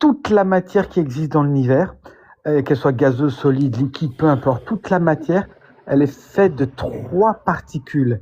toute la matière qui existe dans l'univers, qu'elle soit gazeuse, solide, liquide, peu importe, toute la matière, elle est faite de 3 particules.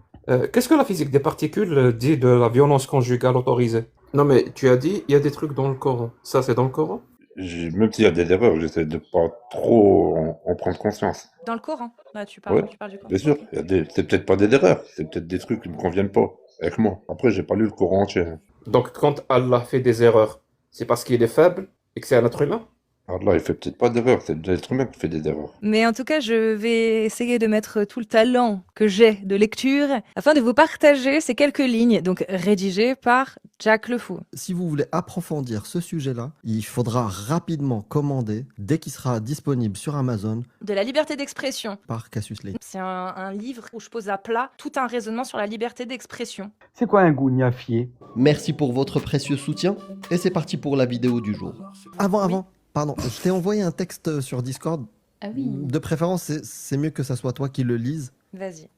Qu'est-ce que la physique des particules dit de la violence conjugale autorisée? Non, mais tu as dit, il y a des trucs dans le Coran. Ça, c'est dans le Coran? Même s'il y a des erreurs, j'essaie de pas trop en prendre conscience. Dans le Coran, là, Ouais, tu parles du Coran. bien sûr. Ok. C'est peut-être pas des erreurs, c'est peut-être des trucs qui me conviennent pas avec moi. Après, j'ai pas lu le Coran entier. Donc, quand Allah fait des erreurs, c'est parce qu'il est faible et que c'est un être humain? Allah, il fait peut-être pas d'erreurs, c'est l'être humain qui fait des erreurs. Mais en tout cas, je vais essayer de mettre tout le talent que j'ai de lecture afin de vous partager ces quelques lignes, donc rédigées par Jack Le Fou. Si vous voulez approfondir ce sujet-là, il faudra rapidement commander, dès qu'il sera disponible sur Amazon, De la liberté d'expression. par Cassius Clay. C'est un livre où je pose à plat tout un raisonnement sur la liberté d'expression. C'est quoi un gougnafier? Merci pour votre précieux soutien, et c'est parti pour la vidéo du jour. Avant, pardon, je t'ai envoyé un texte sur Discord. Ah oui. De préférence, c'est mieux que ça soit toi qui le lise. Vas-y.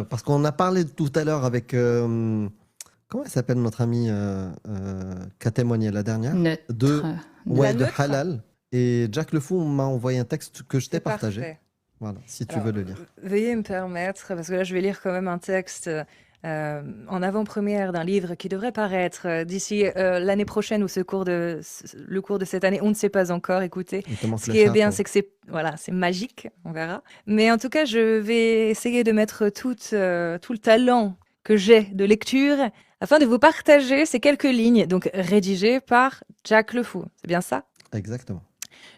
Parce qu'on a parlé tout à l'heure avec... comment elle s'appelle notre amie qui a témoigné la dernière Neutre. de La de neutre. Halal. Et Jack Le Fou m'a envoyé un texte que je t'ai C'est partagé. parfait. Voilà, si tu Alors, veux le lire. Veuillez me permettre, parce que là, je vais lire quand même un texte en avant-première d'un livre qui devrait paraître d'ici l'année prochaine ou le cours de cette année. On ne sait pas encore, écoutez. Il te manque Ce le qui est chat, bien, toi. c'est que c'est magique, on verra. Mais en tout cas, je vais essayer de mettre tout le talent que j'ai de lecture afin de vous partager ces quelques lignes, donc rédigées par Jack Le Fou. C'est bien ça? Exactement.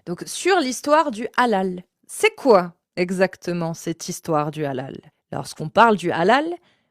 Donc, sur l'histoire du halal. C'est quoi exactement cette histoire du halal? Lorsqu'on parle du halal,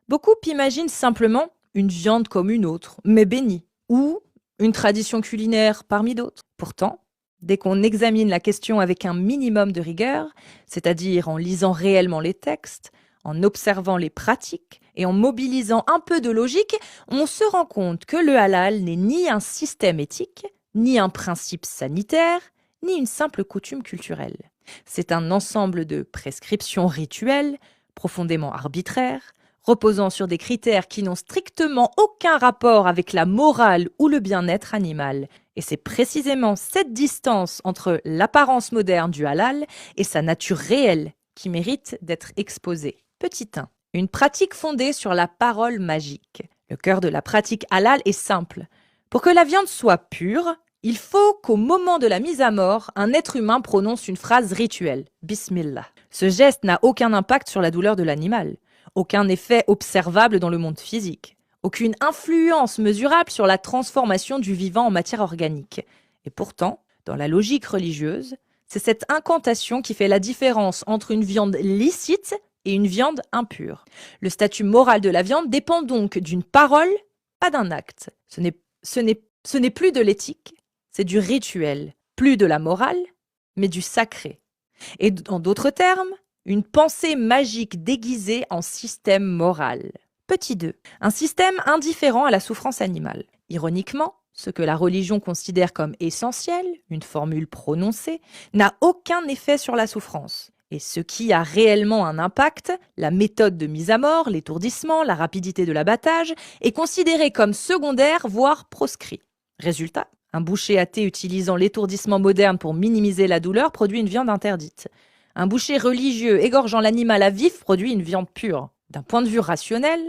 beaucoup imaginent simplement une viande comme une autre, mais bénie, ou une tradition culinaire parmi d'autres. Pourtant, dès qu'on examine la question avec un minimum de rigueur, c'est-à-dire en lisant réellement les textes, en observant les pratiques et en mobilisant un peu de logique, on se rend compte que le halal n'est ni un système éthique, ni un principe sanitaire, ni une simple coutume culturelle. C'est un ensemble de prescriptions rituelles, profondément arbitraires, reposant sur des critères qui n'ont strictement aucun rapport avec la morale ou le bien-être animal. Et c'est précisément cette distance entre l'apparence moderne du halal et sa nature réelle qui mérite d'être exposée. Petit 1. Une pratique fondée sur la parole magique. Le cœur de la pratique halal est simple. Pour que la viande soit pure, il faut qu'au moment de la mise à mort, un être humain prononce une phrase rituelle, Bismillah. Ce geste n'a aucun impact sur la douleur de l'animal, aucun effet observable dans le monde physique, aucune influence mesurable sur la transformation du vivant en matière organique. Et pourtant, dans la logique religieuse, c'est cette incantation qui fait la différence entre une viande licite et une viande impure. Le statut moral de la viande dépend donc d'une parole, pas d'un acte. Ce n'est plus de l'éthique, c'est du rituel, plus de la morale, mais du sacré. Et en d'autres termes, une pensée magique déguisée en système moral. Petit 2. Un système indifférent à la souffrance animale. Ironiquement, ce que la religion considère comme essentiel, une formule prononcée, n'a aucun effet sur la souffrance. Et ce qui a réellement un impact, la méthode de mise à mort, l'étourdissement, la rapidité de l'abattage, est considéré comme secondaire, voire proscrit. Résultat, un boucher athée utilisant l'étourdissement moderne pour minimiser la douleur produit une viande interdite. Un boucher religieux égorgeant l'animal à vif produit une viande pure. D'un point de vue rationnel,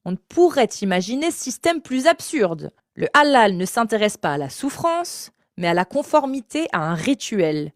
on ne pourrait imaginer système plus absurde. Le halal ne s'intéresse pas à la souffrance, mais à la conformité à un rituel.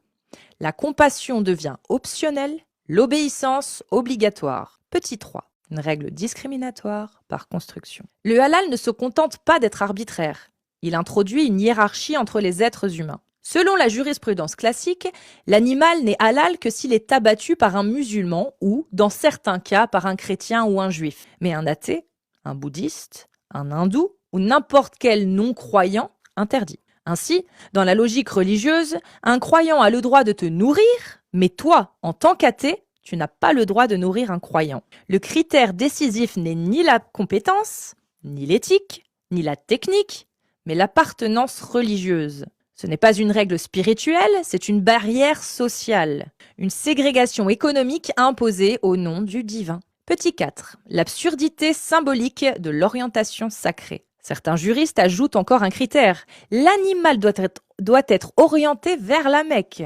La compassion devient optionnelle, l'obéissance obligatoire. Petit 3. Une règle discriminatoire par construction. Le halal ne se contente pas d'être arbitraire. Il introduit une hiérarchie entre les êtres humains. Selon la jurisprudence classique, l'animal n'est halal que s'il est abattu par un musulman ou, dans certains cas, par un chrétien ou un juif. Mais un athée, un bouddhiste, un hindou ou n'importe quel non-croyant interdit. Ainsi, dans la logique religieuse, un croyant a le droit de te nourrir, mais toi, en tant qu'athée, tu n'as pas le droit de nourrir un croyant. Le critère décisif n'est ni la compétence, ni l'éthique, ni la technique, mais l'appartenance religieuse. Ce n'est pas une règle spirituelle, c'est une barrière sociale, une ségrégation économique imposée au nom du divin. Petit 4. L'absurdité symbolique de l'orientation sacrée. Certains juristes ajoutent encore un critère. L'animal doit être doit être orienté vers la Mecque.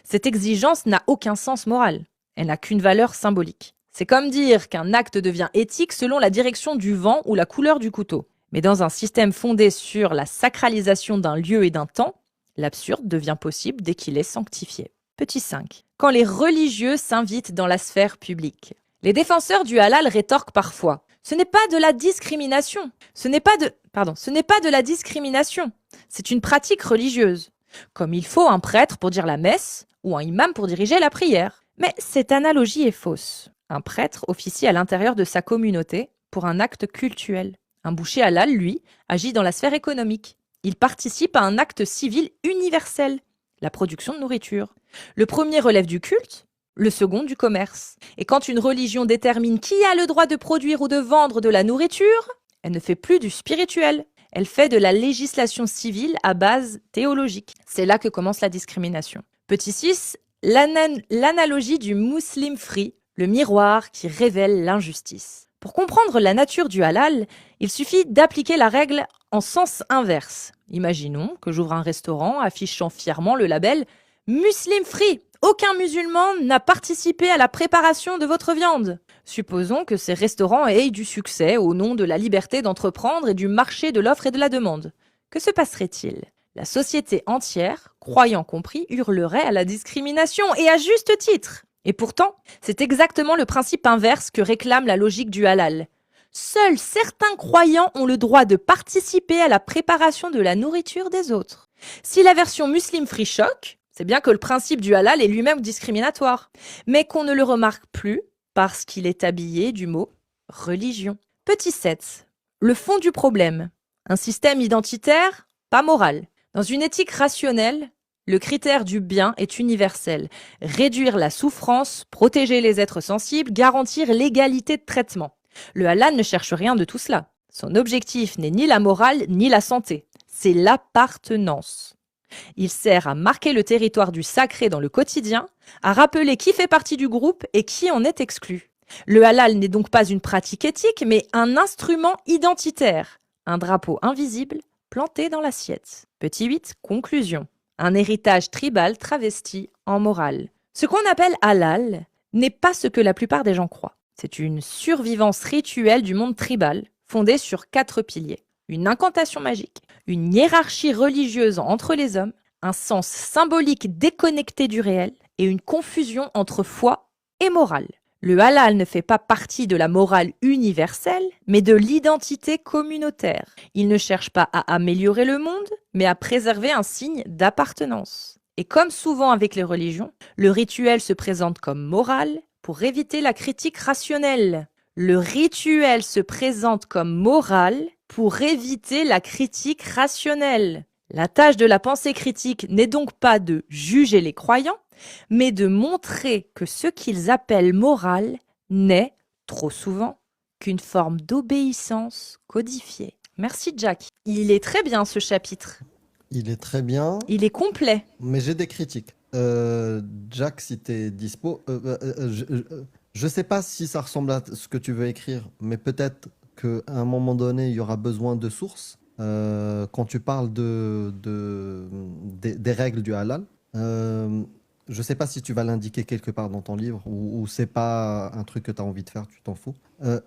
Cette exigence n'a aucun sens moral. Elle n'a qu'une valeur symbolique. C'est comme dire qu'un acte devient éthique selon la direction du vent ou la couleur du couteau. Mais dans un système fondé sur la sacralisation d'un lieu et d'un temps, l'absurde devient possible dès qu'il est sanctifié. Petit 5. Quand les religieux s'invitent dans la sphère publique. Les défenseurs du halal rétorquent parfois. Ce n'est pas de la discrimination. Ce n'est pas de la discrimination. C'est une pratique religieuse. Comme il faut un prêtre pour dire la messe ou un imam pour diriger la prière. Mais cette analogie est fausse. Un prêtre officie à l'intérieur de sa communauté pour un acte cultuel. Un boucher halal, lui, agit dans la sphère économique. Il participe à un acte civil universel, la production de nourriture. Le premier relève du culte, le second du commerce. Et quand une religion détermine qui a le droit de produire ou de vendre de la nourriture, elle ne fait plus du spirituel. Elle fait de la législation civile à base théologique. C'est là que commence la discrimination. Petit 6, l'analogie du Muslim free, le miroir qui révèle l'injustice. Pour comprendre la nature du halal, il suffit d'appliquer la règle en sens inverse. Imaginons que j'ouvre un restaurant affichant fièrement le label « Muslim free ». Aucun musulman n'a participé à la préparation de votre viande. Supposons que ces restaurants aient du succès au nom de la liberté d'entreprendre et du marché de l'offre et de la demande. Que se passerait-il ? La société entière, croyant compris, hurlerait à la discrimination, et à juste titre. Et pourtant, c'est exactement le principe inverse que réclame la logique du halal. Seuls certains croyants ont le droit de participer à la préparation de la nourriture des autres. Si la version Muslim free choque, c'est bien que le principe du halal est lui-même discriminatoire, mais qu'on ne le remarque plus parce qu'il est habillé du mot religion. Petit 7. Le fond du problème. Un système identitaire, pas moral. Dans une éthique rationnelle, le critère du bien est universel. Réduire la souffrance, protéger les êtres sensibles, garantir l'égalité de traitement. Le halal ne cherche rien de tout cela. Son objectif n'est ni la morale ni la santé. C'est l'appartenance. Il sert à marquer le territoire du sacré dans le quotidien, à rappeler qui fait partie du groupe et qui en est exclu. Le halal n'est donc pas une pratique éthique, mais un instrument identitaire, un drapeau invisible planté dans l'assiette. Petit 8, conclusion. Un héritage tribal travesti en morale. Ce qu'on appelle halal n'est pas ce que la plupart des gens croient. C'est une survivance rituelle du monde tribal, fondée sur 4 piliers. Une incantation magique, une hiérarchie religieuse entre les hommes, un sens symbolique déconnecté du réel et une confusion entre foi et morale. Le halal ne fait pas partie de la morale universelle, mais de l'identité communautaire. Il ne cherche pas à améliorer le monde, mais à préserver un signe d'appartenance. Et comme souvent avec les religions, le rituel se présente comme moral pour éviter la critique rationnelle. Le rituel se présente comme moral pour éviter la critique rationnelle. La tâche de la pensée critique n'est donc pas de juger les croyants, mais de montrer que ce qu'ils appellent moral n'est, trop souvent, qu'une forme d'obéissance codifiée. Merci Jack. Il est très bien ce chapitre. Il est très bien, Il est complet. mais j'ai des critiques. Jack, si t'es dispo, je sais pas si ça ressemble à ce que tu veux écrire, mais peut-être qu'à un moment donné, il y aura besoin de sources. Quand tu parles des règles du halal, je sais pas si tu vas l'indiquer quelque part dans ton livre ou c'est pas un truc que tu as envie de faire, tu t'en fous.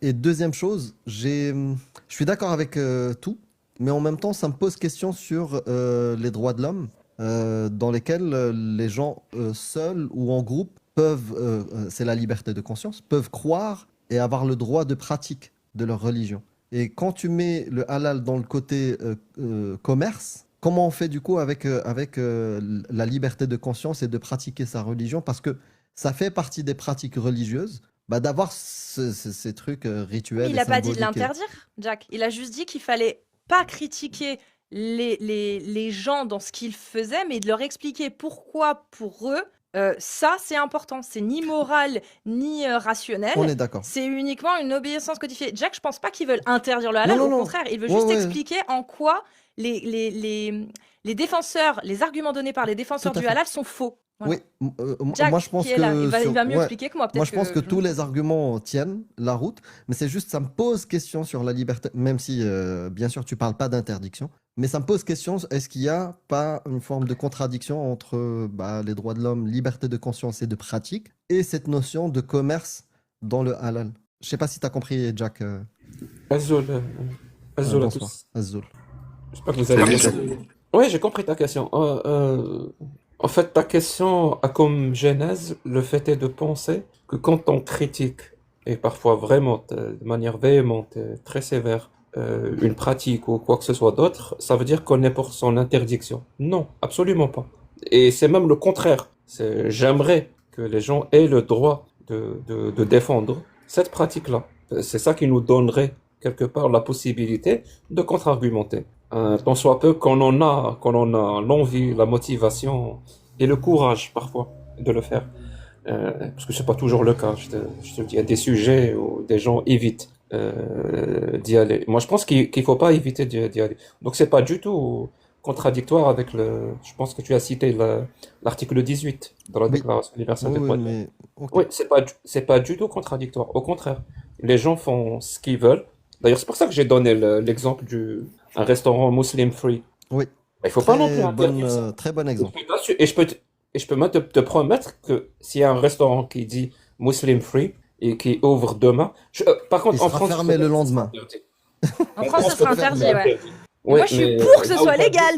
Et deuxième chose, je suis d'accord avec tout, mais en même temps, ça me pose question sur les droits de l'homme, dans lesquels les gens seuls ou en groupe peuvent, c'est la liberté de conscience, peuvent croire et avoir le droit de pratique de leur religion. Et quand tu mets le halal dans le côté commerce, comment on fait du coup avec la liberté de conscience et de pratiquer sa religion? Parce que ça fait partie des pratiques religieuses, d'avoir ces trucs rituels. Il n'a pas dit de l'interdire, Jack. Il a juste dit qu'il fallait pas critiquer les gens dans ce qu'ils faisaient, mais de leur expliquer pourquoi pour eux, ça c'est important. C'est ni moral ni rationnel. On est d'accord. C'est uniquement une obéissance codifiée. Jack, je pense pas qu'ils veulent interdire le halal. Non, Au non. contraire, il veut juste expliquer en quoi les défenseurs, les arguments donnés par les défenseurs Tout à du fait. halal sont faux. Voilà. Oui, moi Jack, je pense qui est là, que il va mieux ouais, expliquer que moi. moi Peut-être je pense que que tous les arguments tiennent la route, mais c'est juste ça me pose question sur la liberté, même si bien sûr tu parles pas d'interdiction, mais ça me pose question, est-ce qu'il n'y a pas une forme de contradiction entre les droits de l'homme, liberté de conscience et de pratique, et cette notion de commerce dans le halal? Je sais pas si tu as compris, Jack. Azul, Azul à Bonsoir, tous. Azul. J'espère que vous allez Salut, bien. salut. Oui, j'ai compris ta question. En fait, ta question a comme genèse le fait est de penser que quand on critique, et parfois vraiment de manière véhémente, très sévère, une pratique ou quoi que ce soit d'autre, ça veut dire qu'on est pour son interdiction. Non, absolument pas. Et c'est même le contraire. J'aimerais que les gens aient le droit de défendre cette pratique-là. C'est ça qui nous donnerait quelque part la possibilité de contre-argumenter. Tant soit peu qu'on en a l'envie, la motivation et le courage parfois de le faire. Parce que c'est pas toujours le cas. Je te le dis, il y a des sujets où des gens évitent d'y aller. Moi, je pense qu'il faut pas éviter d'y aller. Donc, c'est pas du tout contradictoire avec je pense que tu as cité l'article 18 dans la Oui, Déclaration universelle oui, des oui, droits de l'homme. mais ok. Oui, c'est pas du tout contradictoire. Au contraire, les gens font ce qu'ils veulent. D'ailleurs, c'est pour ça que j'ai donné l'exemple un restaurant Muslim free. Oui, Il faut pas non plus interdire ça. très bon Et je exemple. peux et je peux même te promettre que s'il y a un restaurant qui dit Muslim free et qui ouvre demain, par Il contre, en sera France, fermé le peut-être que ce sera lendemain. interdit. en En France, ce France, sera peut-être que interdit, c'est ouais. interdit. Et Oui, moi, je suis mais pour que ce soit légal.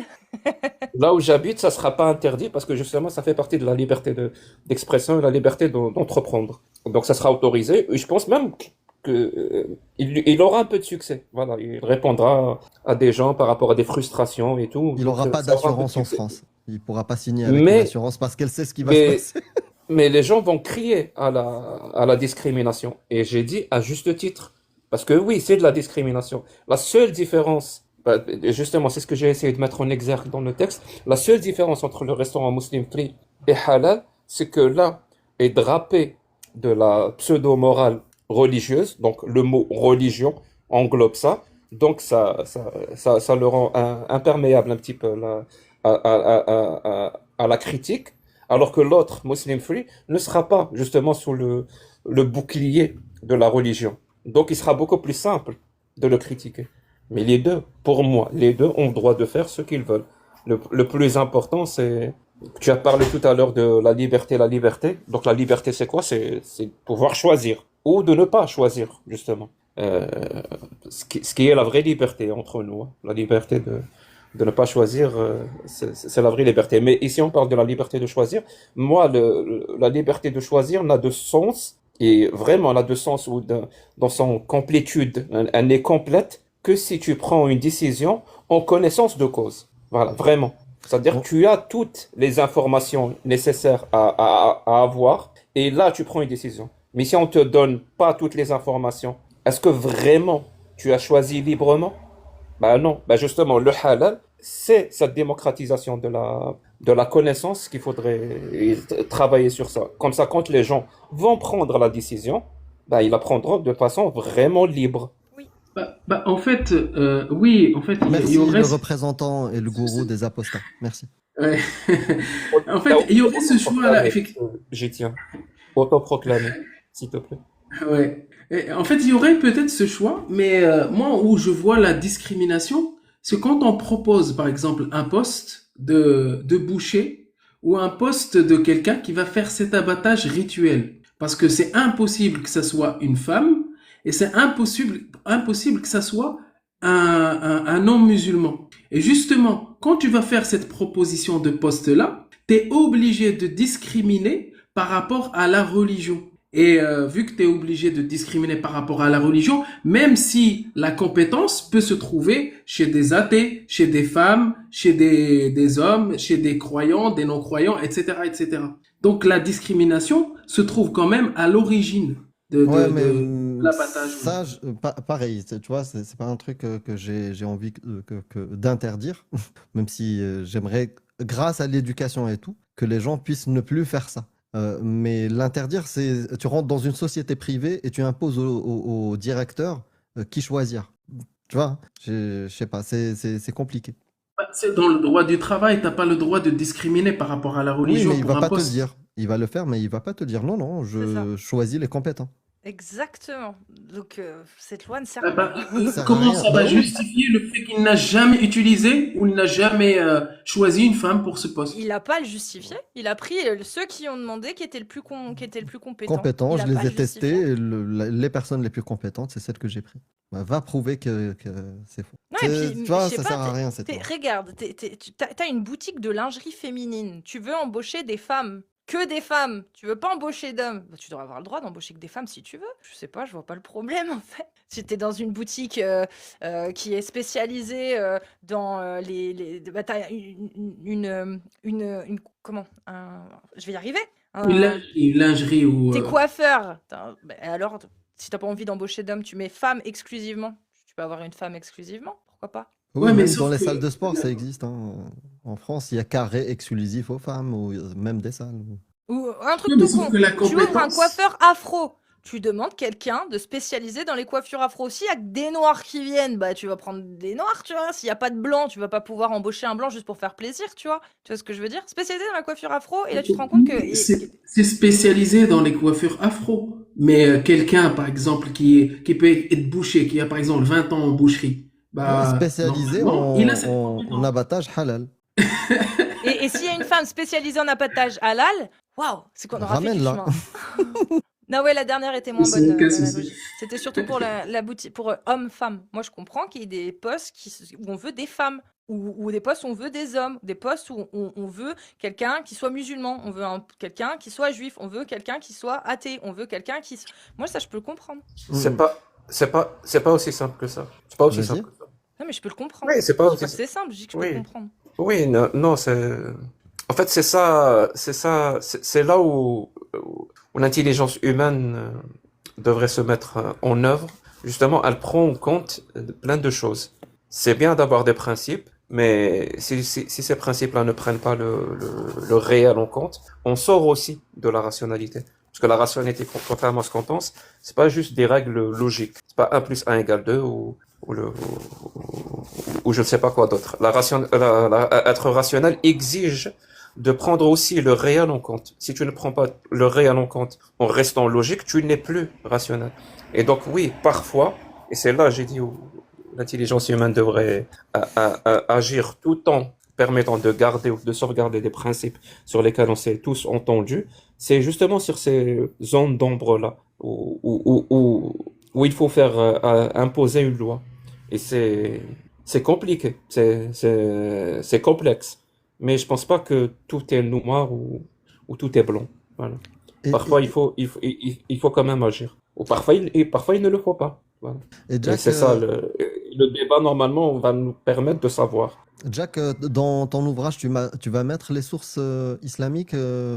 là où j'habite, ça sera pas interdit parce que justement, ça fait partie de la liberté d'expression et la liberté d'entreprendre. Donc, ça sera autorisé. Et je pense même il aura un peu de succès. Voilà, il répondra à des gens par rapport à des frustrations et tout. Il Donc, n'aura pas ça aura un peu de d'assurance en succès. France. Il pourra pas signer avec une Mais, assurance parce qu'elle sait ce qui va se mais, passer. mais les gens vont crier à la discrimination. Et j'ai dit à juste titre. Parce que oui, c'est de la discrimination. La seule différence, justement, c'est ce que j'ai essayé de mettre en exergue dans le texte. La seule différence entre le restaurant Muslim free et halal, c'est que là est drapé de la pseudo-morale religieuse. Donc le mot religion englobe ça. Donc ça le rend imperméable un petit peu à la critique. Alors que l'autre, Muslim free, ne sera pas justement sous le bouclier de la religion. Donc il sera beaucoup plus simple de le critiquer. Mais les deux, pour moi, les deux ont le droit de faire ce qu'ils veulent. Le plus important, c'est... Tu as parlé tout à l'heure de la liberté, la liberté. Donc la liberté, c'est quoi? C'est de pouvoir choisir ou de ne pas choisir, justement. Euh, ce qui est la vraie liberté entre nous, hein. La liberté de ne pas choisir, c'est la vraie liberté. Mais ici, on parle de la liberté de choisir. Moi, la liberté de choisir n'a de sens, et vraiment n'a de sens ou dans son complétude, elle n'est complète que si tu prends une décision en connaissance de cause. Voilà, vraiment. C'est-à-dire Bon, que tu as toutes les informations nécessaires à avoir, et là, tu prends une décision. Mais si on te donne pas toutes les informations, est-ce que vraiment tu as choisi librement? Ben non, ben justement, le halal, c'est cette démocratisation de la connaissance qu'il faudrait travailler sur ça. Comme ça, quand les gens vont prendre la décision, ben ils la prendront de façon vraiment libre. Oui. En fait, oui, en fait, il y merci aurait, le représentant et le gourou des apostats. Merci. ouais. En T'as fait, il y aurait ce choix-là, autoproclamé, effectivement. j'y tiens. Autoproclamé, s'il te plaît. Ouais. Et en fait, il y aurait peut-être ce choix, mais moi, où je vois la discrimination, c'est quand on propose, par exemple, un poste de boucher ou un poste de quelqu'un qui va faire cet abattage rituel. Parce que c'est impossible que ça soit une femme et c'est impossible que ça soit un non-musulman. Et justement, quand tu vas faire cette proposition de poste-là, tu es obligé de discriminer par rapport à la religion. Et vu que tu es obligé de discriminer par rapport à la religion, même si la compétence peut se trouver chez des athées, chez des femmes, chez des hommes, chez des croyants, des non-croyants, etc., etc. Donc la discrimination se trouve quand même à l'origine Ouais, mais de l'abattage. ça, pareil, tu vois, c'est pas un truc que j'ai envie d'interdire, même si j'aimerais, grâce à l'éducation et tout, que les gens puissent ne plus faire ça. Mais l'interdire, c'est tu rentres dans une société privée et tu imposes au directeur qui choisir. Tu vois, je sais pas, c'est compliqué. c'est dans le droit du travail, t'as pas le droit de discriminer par rapport à la Oui, religion mais il pour va un pas te le poste. dire. Il va le faire, mais il va pas te dire non, non, C'est ça. je choisis les compétents. Exactement. Donc, cette loi ne sert Ah à bah, rien. Ça sert à comment rien. ça Bah va oui. justifier le fait qu'il n'a jamais utilisé ou il n'a jamais choisi une femme pour ce poste? Il n'a pas à le justifier. Il a pris ceux qui ont demandé qui étaient qui étaient le plus compétents. Compétents, Il je n'a pas à les le ai testés. justifier. Et les personnes les plus compétentes, c'est celles que j'ai prises. Bah, va prouver que c'est faux. Non, et puis, Tu je vois, sais ça pas, sert à rien cette loi. regarde, t'as une boutique de lingerie féminine. Tu veux embaucher des femmes. Que des femmes. Tu veux pas embaucher d'hommes. Bah, tu devrais avoir le droit d'embaucher que des femmes si tu veux. Je sais pas, je vois pas le problème en fait. Si t'es dans une boutique qui est spécialisée dans bah, t'as comment je vais y arriver. Une lingerie ou... T'es coiffeur. Bah, alors, si t'as pas envie d'embaucher d'hommes, tu mets femme exclusivement. Tu peux avoir une femme exclusivement. Pourquoi pas? Oui, Ouais, mais même sauf dans les que... salles de sport, ça existe, hein. En France, il y a carré exclusif aux femmes, ou même des salles. Ou un truc Ouais, mais tout sauf con. que la Tu ouvres un compétence... coiffeur afro. Tu demandes quelqu'un de spécialisé dans les coiffures afro. S'il y a que des noirs qui viennent, bah tu vas prendre des noirs, tu vois. S'il y a pas de blanc, tu vas pas pouvoir embaucher un blanc juste pour faire plaisir, tu vois. Tu vois ce que je veux dire? Spécialisé dans la coiffure afro, et là tu te rends compte que C'est spécialisé dans les coiffures afro. Mais quelqu'un, par exemple, qui peut être boucher, qui a par exemple 20 ans en boucherie, Ouais, bah, spécialisé normalement, il a cette en compétence. abattage halal. et s'il y a une femme spécialisée en abattage halal, waouh, c'est qu'on aura fait du Ramène-la. chemin. Non, ouais, la dernière était moins C'est bonne aucun dans la souci. logique. C'était surtout pour la boutique, pour hommes-femmes. Moi, je comprends qu'il y ait des postes où on veut des femmes, ou des postes où on veut des hommes, des postes où on veut quelqu'un qui soit musulman, on veut quelqu'un qui soit juif, on veut quelqu'un qui soit athée, on veut quelqu'un qui... Moi, ça, je peux le comprendre. C'est pas aussi simple que ça. C'est pas aussi Vas-y. simple que ça. Non, mais je peux le comprendre. Oui, c'est pas Je dis aussi pas que c'est simple, je dis que je peux Oui. comprendre. Oui, non, non, en fait, c'est là où l'intelligence humaine devrait se mettre en œuvre. Justement, elle prend en compte plein de choses. C'est bien d'avoir des principes, mais si ces principes-là ne prennent pas le réel en compte, on sort aussi de la rationalité. Parce que la rationalité, contrairement à ce qu'on pense, c'est pas juste des règles logiques. C'est pas 1 plus 1 égale 2 ou je ne sais pas quoi d'autre. Être rationnel exige de prendre aussi le réel en compte. Si tu ne prends pas le réel en compte en restant logique, tu n'es plus rationnel. Et donc oui, parfois, et c'est là j'ai dit où l'intelligence humaine devrait agir tout en permettant de garder ou de sauvegarder des principes sur lesquels on s'est tous entendus, c'est justement sur ces zones d'ombre-là où il faut faire imposer une loi. Et c'est compliqué, c'est complexe. Mais je pense pas que tout est noir ou tout est blanc. Voilà. Et, Parfois, et, il faut quand même agir. Ou parfois, il ne le faut pas. Voilà. et Et Jack, c'est ça, le débat, normalement, va nous permettre de savoir. Jack, dans ton ouvrage, tu vas mettre les sources islamiques,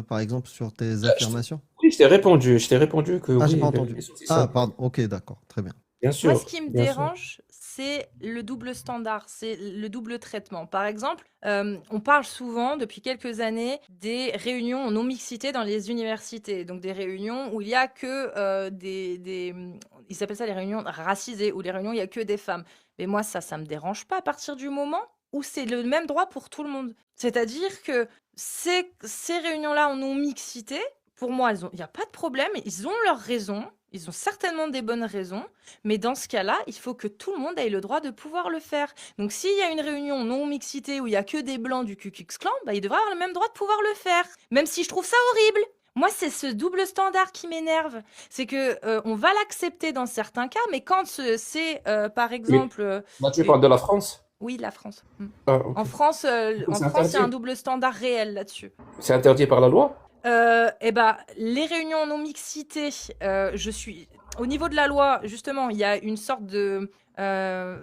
par exemple, sur tes affirmations? Oui, je t'ai répondu que Ah, j'ai oui, pas entendu. les sources Ah, islamiques. pardon. Ok, d'accord. Très bien. Bien Moi, sûr, ce qui me bien sûr. dérange, c'est le double standard, c'est le double traitement. Par exemple, on parle souvent, depuis quelques années, des réunions en non-mixité dans les universités. Donc des réunions où il n'y a que ils appellent ça les réunions racisées, ou les réunions où il n'y a que des femmes. Mais moi, ça me dérange pas à partir du moment où c'est le même droit pour tout le monde. C'est-à-dire que ces réunions-là en non-mixité, pour moi, il n'y a pas de problème, ils ont leurs raisons, ils ont certainement des bonnes raisons, mais dans ce cas-là, il faut que tout le monde ait le droit de pouvoir le faire. Donc s'il y a une réunion non-mixité où il n'y a que des blancs du Ku Klux Klan, bah, ils devraient avoir le même droit de pouvoir le faire, même si je trouve ça horrible. Moi, c'est ce double standard qui m'énerve. C'est que on va l'accepter dans certains cas, mais quand c'est, par exemple... Là, tu parles de la France? Oui, la France. Ah, ok. En France, C'est il y a interdit. un double standard réel là-dessus. C'est interdit par la loi? Eh ben, les réunions en non-mixité, au niveau de la loi, justement, il y a une sorte de...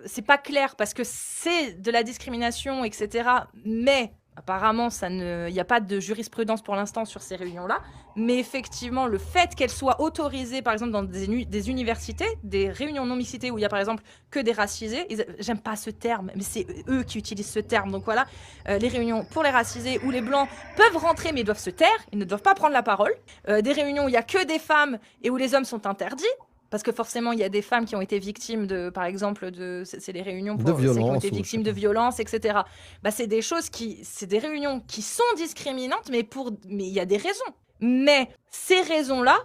c'est pas clair parce que c'est de la discrimination, etc. Mais apparemment, il n'y a pas de jurisprudence pour l'instant sur ces réunions-là. Mais effectivement, le fait qu'elles soient autorisées, par exemple, dans des universités, des réunions non-mixité où il y a, par exemple, que des racisés, j'aime pas ce terme, mais c'est eux qui utilisent ce terme. Donc voilà, les réunions pour les racisés où les blancs peuvent rentrer mais ils doivent se taire, ils ne doivent pas prendre la parole. Des réunions où il n'y a que des femmes et où les hommes sont interdits. Parce que forcément, il y a des femmes qui ont été victimes de, par exemple, c'est les réunions De pour celles qui ont violence été ou je victimes sais de pas. violences, etc. Bah, c'est des réunions qui sont discriminantes, mais il y a des raisons. Mais ces raisons-là,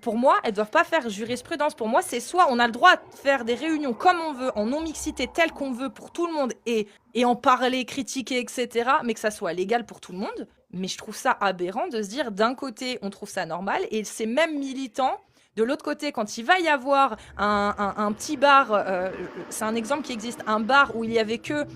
pour moi, elles doivent pas faire jurisprudence. Pour moi, c'est soit on a le droit de faire des réunions comme on veut, en non-mixité telle qu'on veut pour tout le monde et en parler, critiquer, etc., mais que ça soit légal pour tout le monde. Mais je trouve ça aberrant de se dire, d'un côté, on trouve ça normal, et ces mêmes militants, de l'autre côté, quand il va y avoir un petit bar, c'est un exemple qui existe, un bar où il y avait que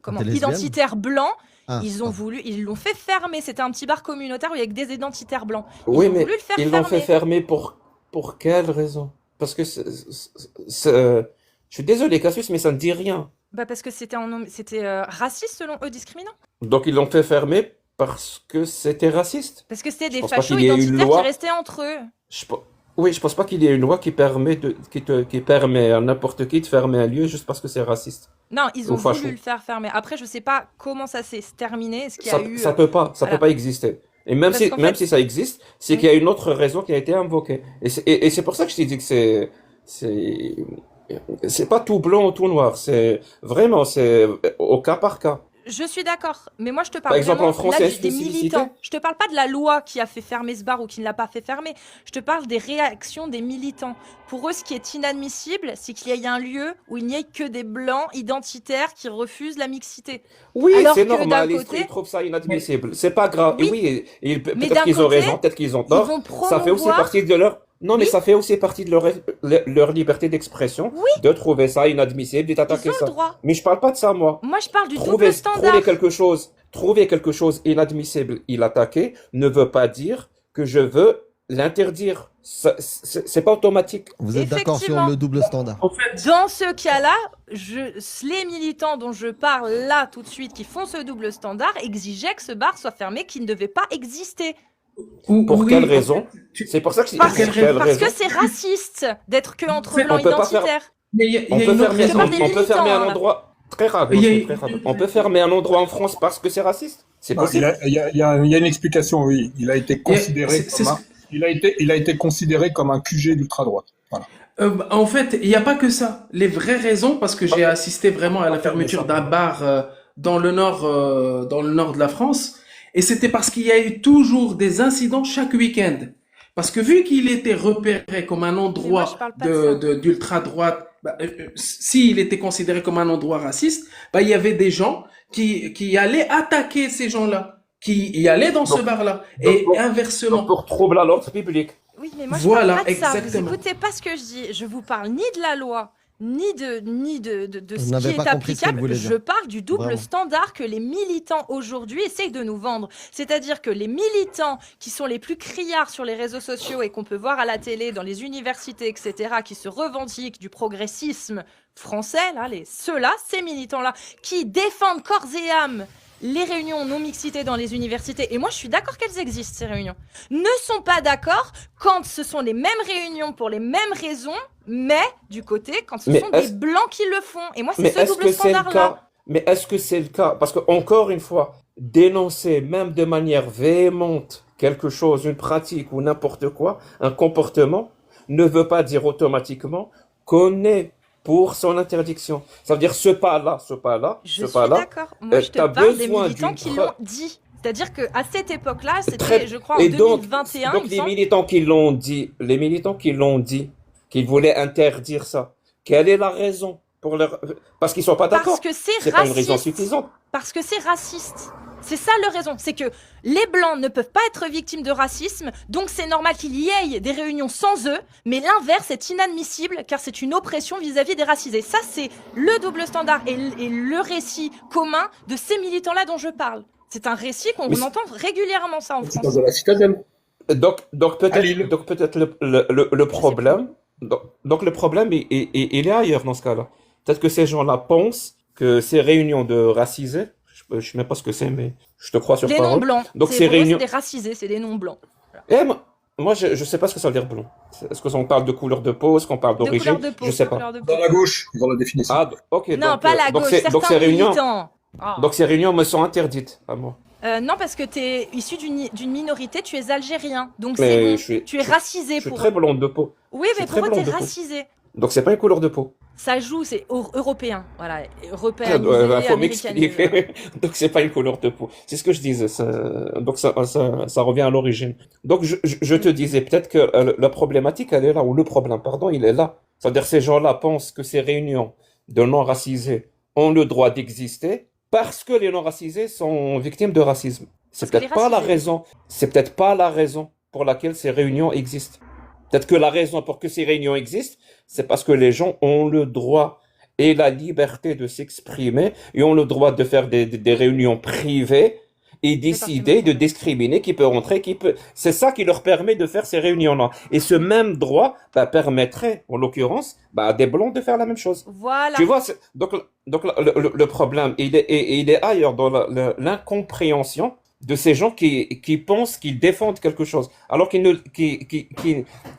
comment, Des lesbiennes? identitaires blancs, Ah, ils pardon. l'ont fait fermer. C'était un petit bar communautaire où il y avait que des identitaires blancs. Oui, Ils ont mais voulu le faire ils l'ont fait fermer. fermer pour quelle raison? Parce que je suis désolé, Cassius, mais ça ne dit rien. Bah parce que c'était raciste selon eux, discriminant. Donc ils l'ont fait fermer parce que c'était raciste. Parce que c'était Je des pense pas fachos qu'il y ait une identitaires qui loi. restaient entre eux. Oui, je pense pas qu'il y ait une loi qui permet à n'importe qui de fermer un lieu juste parce que c'est raciste Non, ils ou ont voulu facho. le faire fermer. Après, je sais pas comment ça s'est terminé. Est-ce qu'il y a eu... Ça peut voilà. pas exister. Et même Parce qu'en même fait... si ça existe, c'est Oui. qu'il y a une autre raison qui a été invoquée. Et c'est pour ça que je t'ai dit que c'est, c'est pas tout blanc ou tout noir. C'est au cas par cas. Je suis d'accord, mais moi je te Par parle exemple, vraiment en France, là il y a une des spécificité. militants. Je te parle pas de la loi qui a fait fermer ce bar ou qui ne l'a pas fait fermer. Je te parle des réactions des militants. Pour eux, ce qui est inadmissible, c'est qu'il y ait un lieu où il n'y ait que des blancs identitaires qui refusent la mixité. Oui, Alors c'est que d'un normal, côté, ils trouvent ça inadmissible. C'est pas grave. Et oui, oui, mais peut-être d'un qu'ils ont côté, raison, peut-être qu'ils ont ils tort. vont Ça fait aussi promouvoir... partie de leur... Non, mais Oui, ça fait aussi partie de leur liberté d'expression oui, de trouver ça inadmissible, de ils t'attaquer ont le ça. droit. Mais je parle pas de ça, moi. Moi, je parle du double Trouver standard. quelque chose inadmissible et l'attaquer ne veut pas dire que je veux l'interdire. C'est pas automatique. Vous êtes d'accord sur Effectivement. le double standard? En fait, Dans ce cas-là, les militants dont je parle là tout de suite, qui font ce double standard, exigeaient que ce bar soit fermé, qui ne devait pas exister. Pour quelle oui, en raison? fait, C'est pour ça que je dis, pour Parce, quelle pour quelle parce que raison? c'est raciste d'être que en entre fait, blancs On peut pas faire, identitaires. mais il y on a peut une autre fermer, Je te raison. parle des on peut fermer militants, un hein, là. endroit très rare, Il moi y a c'est une- très rare. On peut fermer un endroit en France parce que c'est raciste? C'est Non, possible? il y a une explication, oui. Il a été il y a- considéré c'est comme ce un, il a été considéré comme un QG d'ultra-droite. Voilà. En fait, il n'y a pas que ça. Les vraies raisons, parce que j'ai assisté vraiment à la fermeture d'un bar dans le nord de la France, et c'était parce qu'il y a eu toujours des incidents chaque week-end. Parce que vu qu'il était repéré comme un Mais moi, je endroit parle pas de ça. d'ultra-droite, s'il était considéré comme un endroit raciste, il y avait des gens qui allaient attaquer ces gens-là, qui y allaient dans ce Donc, bar-là. donc Et pour, donc inversement, pour trouble à l'ordre public. Oui, mais moi, je parle voilà, pas de ça. Vous exactement. écoutez pas ce que je dis. Je vous parle ni de la loi, ni de Vous ce qui n'avez est pas compris ce qu'elle applicable. voulait Je dire. parle du double Vraiment. standard que les militants aujourd'hui essayent de nous vendre. C'est-à-dire que les militants qui sont les plus criards sur les réseaux sociaux et qu'on peut voir à la télé, dans les universités, etc., qui se revendiquent du progressisme français, là, ceux-là, ces militants-là, qui défendent corps et âme les réunions non-mixité dans les universités, et moi je suis d'accord qu'elles existent, ces réunions, ne sont pas d'accord quand ce sont les mêmes réunions pour les mêmes raisons, mais du côté, quand ce Mais sont des est-ce, blancs qui le font. Et moi, c'est mais ce est-ce double que c'est le standard-là. cas? Mais est-ce que c'est le cas? Parce que, encore une fois, dénoncer, même de manière véhémente, quelque chose, une pratique ou n'importe quoi, un comportement, ne veut pas dire automatiquement qu'on est pour son interdiction. Ça veut dire ce pas-là, Je suis pas-là, d'accord. Moi, je te t'as parle des besoin militants d'une qui preuve. l'ont dit. C'est-à-dire qu'à cette époque-là, c'était, Très... je crois, en Et donc 2021, il me les semble. militants qui l'ont dit, qu'ils voulaient interdire ça, quelle est la raison pour leur... Parce qu'ils sont pas Parce d'accord. que c'est C'est pas une raison raciste. suffisante. Parce que c'est raciste. C'est ça la raison. C'est que les Blancs ne peuvent pas être victimes de racisme, donc c'est normal qu'il y ait des réunions sans eux, mais l'inverse est inadmissible car c'est une oppression vis-à-vis des racisés. Ça, c'est le double standard et le récit commun de ces militants-là dont je parle. C'est un récit qu'on Mais entend régulièrement ça en C'est France. de la citadelle. donc À Lille. peut-être le problème, donc le problème il est ailleurs dans ce cas-là. Peut-être que ces gens-là pensent que ces réunions de racisés, je sais même pas ce que c'est, mais je te crois sur Des parole. non-blancs. Donc C'est ces pour eux, c'est réunions, des racisés, c'est des non-blancs. moi je sais pas ce que ça veut dire blanc. Est-ce qu'on parle de couleur de peau, est-ce qu'on parle De d'origine? couleur de peau. Je sais de pas. couleur de peau. Dans la gauche, ils ont la définition. Ah, ok. Non, donc, pas la donc gauche, donc ces certains réunions, militants. Ah. donc ces réunions me sont interdites à moi. Non, parce que tu es issu d'une minorité, tu es algérien. Donc c'est Mais bon. je suis, Tu es racisé je suis pour très eux. blond de peau. Oui, Je mais suis pour très eux, tu blond es de peau. racisé. Donc c'est pas une couleur de peau. Ça joue, c'est européen. Voilà, Faut américanisé. Voilà. m'expliquer. Donc c'est pas une couleur de peau. C'est ce que je disais. Donc ça revient à l'origine. Donc je te disais peut-être que la problématique elle est là, ou le problème, pardon, il est là. C'est-à-dire ces gens-là pensent que ces réunions de non-racisés ont le droit d'exister parce que les non-racisés sont victimes de racisme. Parce que les racisés. C'est peut-être pas la raison pour laquelle ces réunions existent. Peut-être que la raison pour que ces réunions existent, c'est parce que les gens ont le droit et la liberté de s'exprimer et ont le droit de faire des réunions privées et décider de discriminer qui peut rentrer, qui peut. C'est ça qui leur permet de faire ces réunions-là. Et ce même droit permettrait, en l'occurrence, à des blancs de faire la même chose. Voilà. Tu vois, donc le problème, il est ailleurs dans l'incompréhension de ces gens qui pensent qu'ils défendent quelque chose, alors qu'ils ne,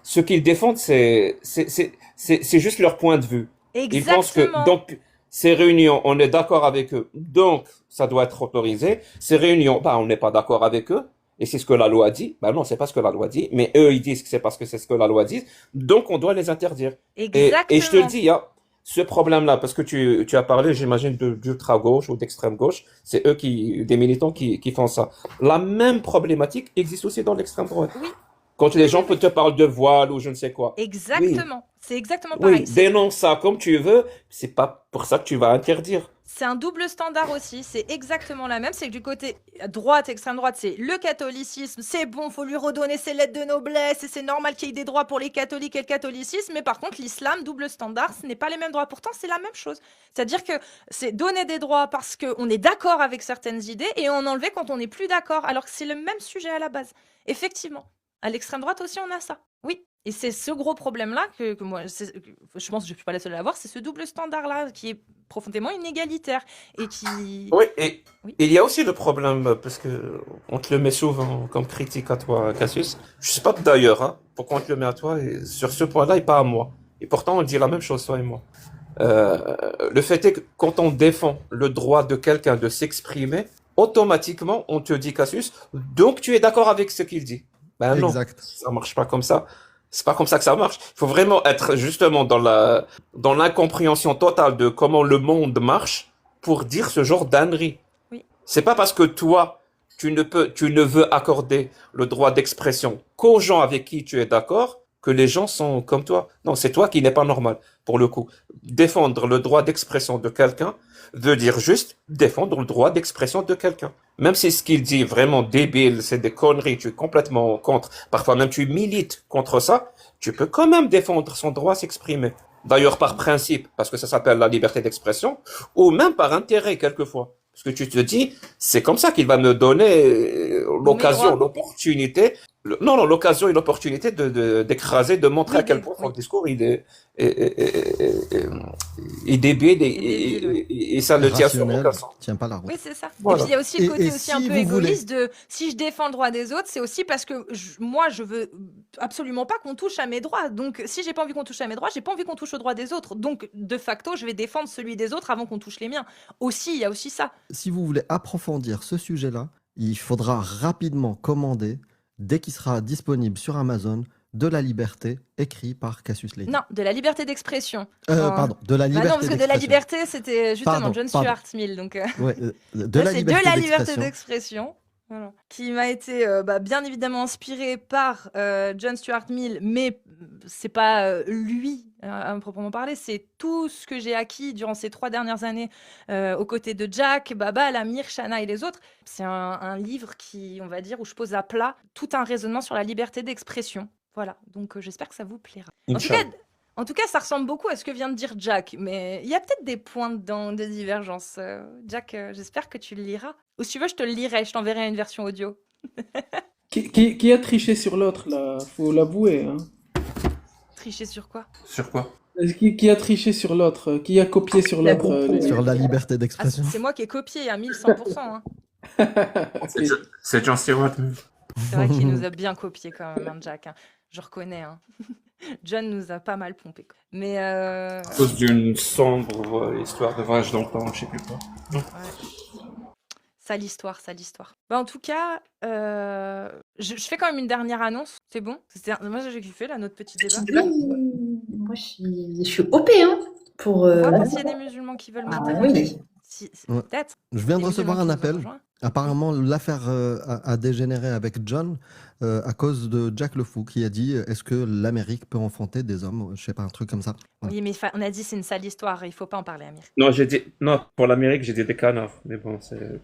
ce qu'ils défendent, c'est juste leur point de vue. Ils pensent que, Exactement. donc, ces réunions, on est d'accord avec eux, donc, ça doit être autorisé. Ces réunions, on n'est pas d'accord avec eux, et c'est ce que la loi dit. Non, c'est pas ce que la loi dit, mais eux, ils disent que c'est parce que c'est ce que la loi dit, donc on doit les interdire. Et je te le Exactement. dis, il y a ce problème-là, parce que tu as parlé, j'imagine, d'ultra-gauche ou d'extrême-gauche, c'est eux des militants qui font ça. La même problématique existe aussi dans l'extrême droite. Oui. Quand les gens te parlent de voile ou je ne sais quoi. Exactement. C'est exactement Oui, pareil. dénonce ça comme tu veux, c'est pas pour ça que tu vas interdire. C'est un double standard aussi, c'est exactement la même. C'est que du côté droite, extrême droite, c'est le catholicisme, c'est bon, faut lui redonner ses lettres de noblesse et c'est normal qu'il y ait des droits pour les catholiques et le catholicisme. Mais par contre, l'islam, double standard, ce n'est pas les mêmes droits. Pourtant, c'est la même chose. C'est-à-dire que c'est donner des droits parce qu'on est d'accord avec certaines idées et en enlever quand on n'est plus d'accord, alors que c'est le même sujet à la base. Effectivement. À l'extrême droite aussi, on a ça. Oui. Et c'est ce gros problème-là que moi, je pense que je ne suis pas la seule à l'avoir, c'est ce double standard-là qui est profondément inégalitaire et qui... Oui, et Oui. il y a aussi le problème, parce que on te le met souvent comme critique à toi, Cassius. Je sais pas d'ailleurs, hein, pourquoi on te le met à toi, et sur ce point-là et pas à moi. Et pourtant, on dit la même chose, toi et moi. Le fait est que quand on défend le droit de quelqu'un de s'exprimer, automatiquement, on te dit, Cassius, donc tu es d'accord avec ce qu'il dit. Ben non, Exact. ça marche pas comme ça. C'est pas comme ça que ça marche. Il faut vraiment être justement dans l'incompréhension totale de comment le monde marche pour dire ce genre d'ânerie. Oui. C'est pas parce que toi, tu ne veux accorder le droit d'expression qu'aux gens avec qui tu es d'accord que les gens sont comme toi. Non, c'est toi qui n'es pas normal, pour le coup. Défendre le droit d'expression de quelqu'un veut dire juste défendre le droit d'expression de quelqu'un. Même si ce qu'il dit est vraiment débile, c'est des conneries, tu es complètement contre, parfois même tu milites contre ça, tu peux quand même défendre son droit à s'exprimer. D'ailleurs par principe, parce que ça s'appelle la liberté d'expression, ou même par intérêt quelquefois. Parce que tu te dis, c'est comme ça qu'il va me donner l'occasion, l'opportunité, l'occasion et l'opportunité d'écraser, de montrer à quel point son discours il est débile et ça ne tient sur aucun sens. Tient pas la route. Oui, c'est ça. Voilà. Et puis il y a aussi le côté aussi un si peu vous égoïste de si je défends le droit des autres, c'est aussi parce que moi je veux absolument pas qu'on touche à mes droits. Donc si j'ai pas envie qu'on touche à mes droits, j'ai pas envie qu'on touche aux droits des autres. Donc de facto, je vais défendre celui des autres avant qu'on touche les miens. Aussi, il y a aussi ça. Si vous voulez approfondir ce sujet-là, il faudra rapidement commander, dès qu'il sera disponible sur Amazon, De la liberté, écrit par Cassius Lady. Non, de la liberté d'expression. Pardon, de la liberté non, parce que de la liberté, c'était justement Pardon, John pardon. Stuart Mill. Donc, Ouais, là, c'est de la liberté d'expression. Voilà. Qui m'a été bien évidemment inspiré par John Stuart Mill, mais c'est pas lui à proprement parler, c'est tout ce que j'ai acquis durant ces 3 dernières années aux côtés de Jack, Baba, Lamir, Shana et les autres. C'est un livre qui, on va dire, où je pose à plat tout un raisonnement sur la liberté d'expression. Voilà, donc j'espère que ça vous plaira. En tout cas, ça ressemble beaucoup à ce que vient de dire Jack, mais il y a peut-être des points de divergence. Jack, j'espère que tu le liras. Ou si tu veux, je te le lirai, je t'enverrai une version audio. Qui a triché sur l'autre, là? Faut l'avouer. Hein. Tricher sur quoi? Sur quoi? Qui a triché sur l'autre? Qui a copié sur l'autre? Sur la liberté d'expression. C'est moi qui ai copié à 1100%. Hein. Okay. C'est John Stewart. C'est vrai qu'il nous a bien copié quand même, hein, Jack. Hein. Je reconnais. Hein. John nous a pas mal pompé. Mais à cause d'une sombre histoire de voyage dans le temps, je sais plus quoi. Ouais. Sale histoire, sale histoire. Bah, en tout cas, je fais quand même une dernière annonce, c'est bon? Moi, j'ai kiffé, là, notre petit débat. Oui, moi je suis OP hein, pour. On va voir s'il y a des musulmans qui veulent Ah monter. oui. Ouais. Peut-être. Je viens Des de recevoir musulmans un qui nous ont appel. rejoints. Apparemment, l'affaire a dégénéré avec John à cause de Jack le Fou qui a dit est-ce que l'Amérique peut enfanter des hommes? Je sais pas, un truc comme ça. Voilà. Oui, mais on a dit c'est une sale histoire, il faut pas en parler, Amir. Non, j'ai dit, non, pour l'Amérique, j'ai dit des canards. Mais bon, c'est.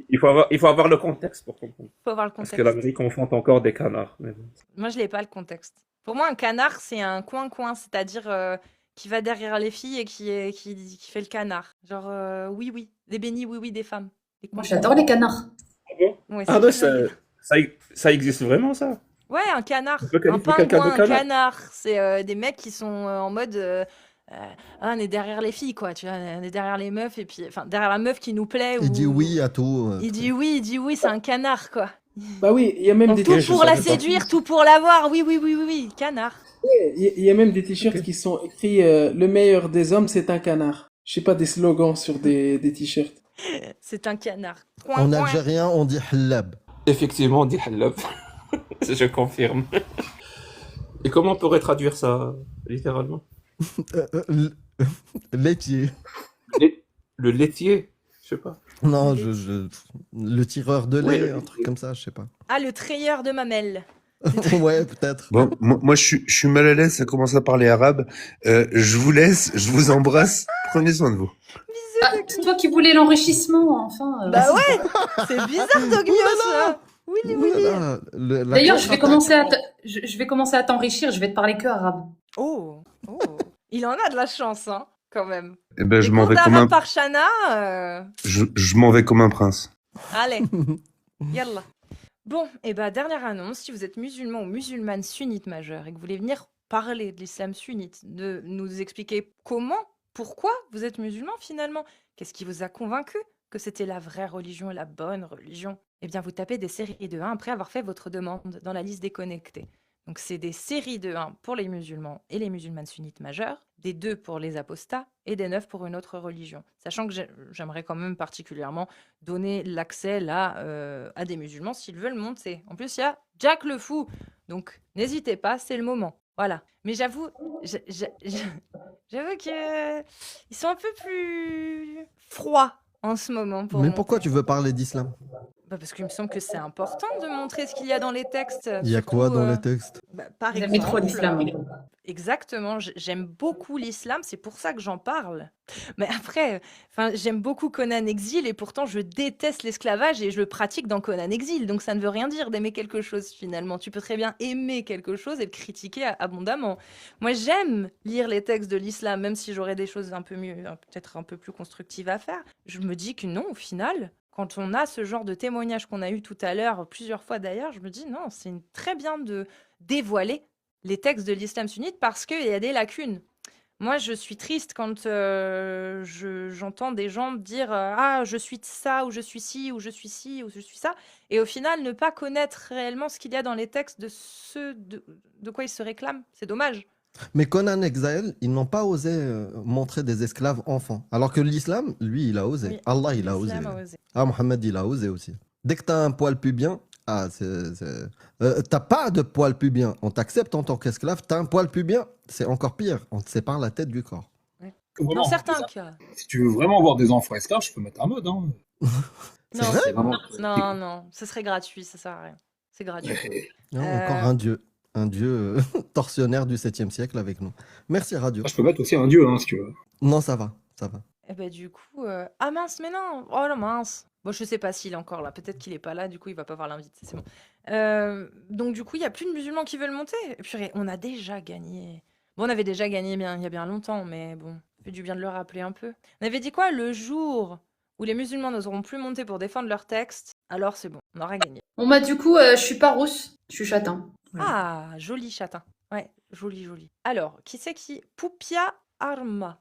Il faut avoir le contexte pour comprendre. Faut avoir le Parce contexte. que l'Amérique enfante encore des canards. Mais bon. Moi, je l'ai pas le contexte. Pour moi, un canard, c'est un coin-coin, c'est-à-dire qui va derrière les filles et qui fait le canard. Genre, oui, oui, des bénis, oui, oui, des femmes. Des Moi coins-coins. j'adore les canards. Ah bon? Ouais, Ah c'est non, très agréable. ça existe vraiment, ça? Ouais, un canard. On peut Un qualifier quelqu'un pingouin, de un canard? canard. C'est des mecs qui sont en mode ah, on est derrière les filles, quoi. Tu vois, on est derrière les meufs et puis, enfin, derrière la meuf qui nous plaît. Il dit ou... oui à tout. Il dit oui, c'est un canard, quoi. Bah oui, il y a même des Tout je pour la savais pas. séduire, tout pour l'avoir. Oui, oui, oui, oui, oui, canard. Il y a même des t-shirts Ok. qui sont écrits le meilleur des hommes, c'est un canard. Je sais pas, des slogans sur des t-shirts. C'est un canard. Coin, En coin. algérien, on dit halab. Effectivement, on dit halab. Je confirme. Et comment on pourrait traduire ça, littéralement? Laitier. Le laitier? Je sais pas. Non, Le le tireur de Oui, lait, le un truc comme ça, je sais pas. Ah, le trayeur de mamelles. Ouais, peut-être. Bon, moi je suis mal à l'aise, ça commence à parler arabe. Je vous laisse, je vous embrasse. Prenez soin de vous. Ah, c'est toi qui voulais l'enrichissement, enfin. Bah vas-y. ouais, c'est bizarre, Dogmios, là. Oui, oui, oui. Oulala, la D'ailleurs, je vais contre-attaque. commencer je vais commencer à t'enrichir, je vais te parler que arabe. Oh, oh. Il en a de la chance, hein, quand même. Eh ben, Les je m'en cours vais comme d'arabe un, par Shana, je m'en vais comme un prince. allez, yallah. Bon, et bah dernière annonce, si vous êtes musulman ou musulmane sunnite majeure et que vous voulez venir parler de l'islam sunnite, de nous expliquer comment, pourquoi vous êtes musulman finalement, qu'est-ce qui vous a convaincu que c'était la vraie religion et la bonne religion, eh bien vous tapez des séries de 1 après avoir fait votre demande dans la liste des connectés. Donc c'est des séries de 1 pour les musulmans et les musulmanes sunnites majeures, des 2 pour les apostats et des 9 pour une autre religion. Sachant que j'aimerais quand même particulièrement donner l'accès là à des musulmans s'ils veulent monter. En plus, il y a Jack le Fou. Donc n'hésitez pas, c'est le moment. Voilà. Mais j'avoue que ils sont un peu plus froids en ce moment pour Mais pourquoi monter. tu veux parler d'islam? Bah, parce qu'il me semble que c'est important de montrer ce qu'il y a dans les textes. Il y a quoi Surtout, dans les textes? par Vous aimez trop exemple, l'islam. exactement, j'aime beaucoup l'islam, c'est pour ça que j'en parle. Mais après, enfin, j'aime beaucoup Conan Exil et pourtant je déteste l'esclavage et je le pratique dans Conan Exil. Donc ça ne veut rien dire d'aimer quelque chose finalement. Tu peux très bien aimer quelque chose et le critiquer abondamment. Moi, j'aime lire les textes de l'islam, même si j'aurais des choses un peu mieux, peut-être un peu plus constructives à faire. Je me dis que non, au final, quand on a ce genre de témoignage qu'on a eu tout à l'heure, plusieurs fois d'ailleurs, je me dis non, c'est très bien de dévoiler les textes de l'islam sunnite parce qu'il y a des lacunes. Moi, je suis triste quand j'entends des gens dire ah, je suis ça, ou je suis ci, ou je suis ci, ou je suis ça, et au final, ne pas connaître réellement ce qu'il y a dans les textes de ce de quoi ils se réclament. C'est dommage. Mais Conan Exile, ils n'ont pas osé montrer des esclaves enfants. Alors que l'islam, lui, il a osé. Oui, Allah, il a osé. l'islam a osé. Ah, Mohammed, il a osé aussi. Dès que tu as un poil pubien, t'as pas de poil pubien. On t'accepte en tant qu'esclave, t'as un poil pubien, c'est encore pire. On te sépare la tête du corps. Vraiment, Dans certains cas. si tu veux vraiment avoir des enfants esclaves, je peux mettre un mode. Hein. C'est Non, vrai C'est vraiment. non, ce serait gratuit, ça sert à rien. C'est gratuit. Non, Euh, encore un dieu tortionnaire du 7e siècle avec nous. Merci Radio. Je peux mettre aussi un dieu, hein, si tu veux. Non, ça va, ça va. Et ben du coup, ah mince, mais non, oh la mince. Bon, je sais pas s'il est encore là. Peut-être qu'il est pas là. Du coup, il va pas voir l'invite. C'est bon. Donc du coup, il y a plus de musulmans qui veulent monter. Et puis, on a déjà gagné. Bon, on avait déjà gagné il y a bien longtemps, mais bon, ça fait du bien de le rappeler un peu. On avait dit quoi? Le jour où les musulmans n'oseront plus monter pour défendre leur texte, alors c'est bon, on aura gagné. Bon bah du coup, je suis pas rousse, je suis châtain. Voilà. Ah, joli châtain. Ouais, joli, joli. Alors, qui c'est qui? Poupia Arma.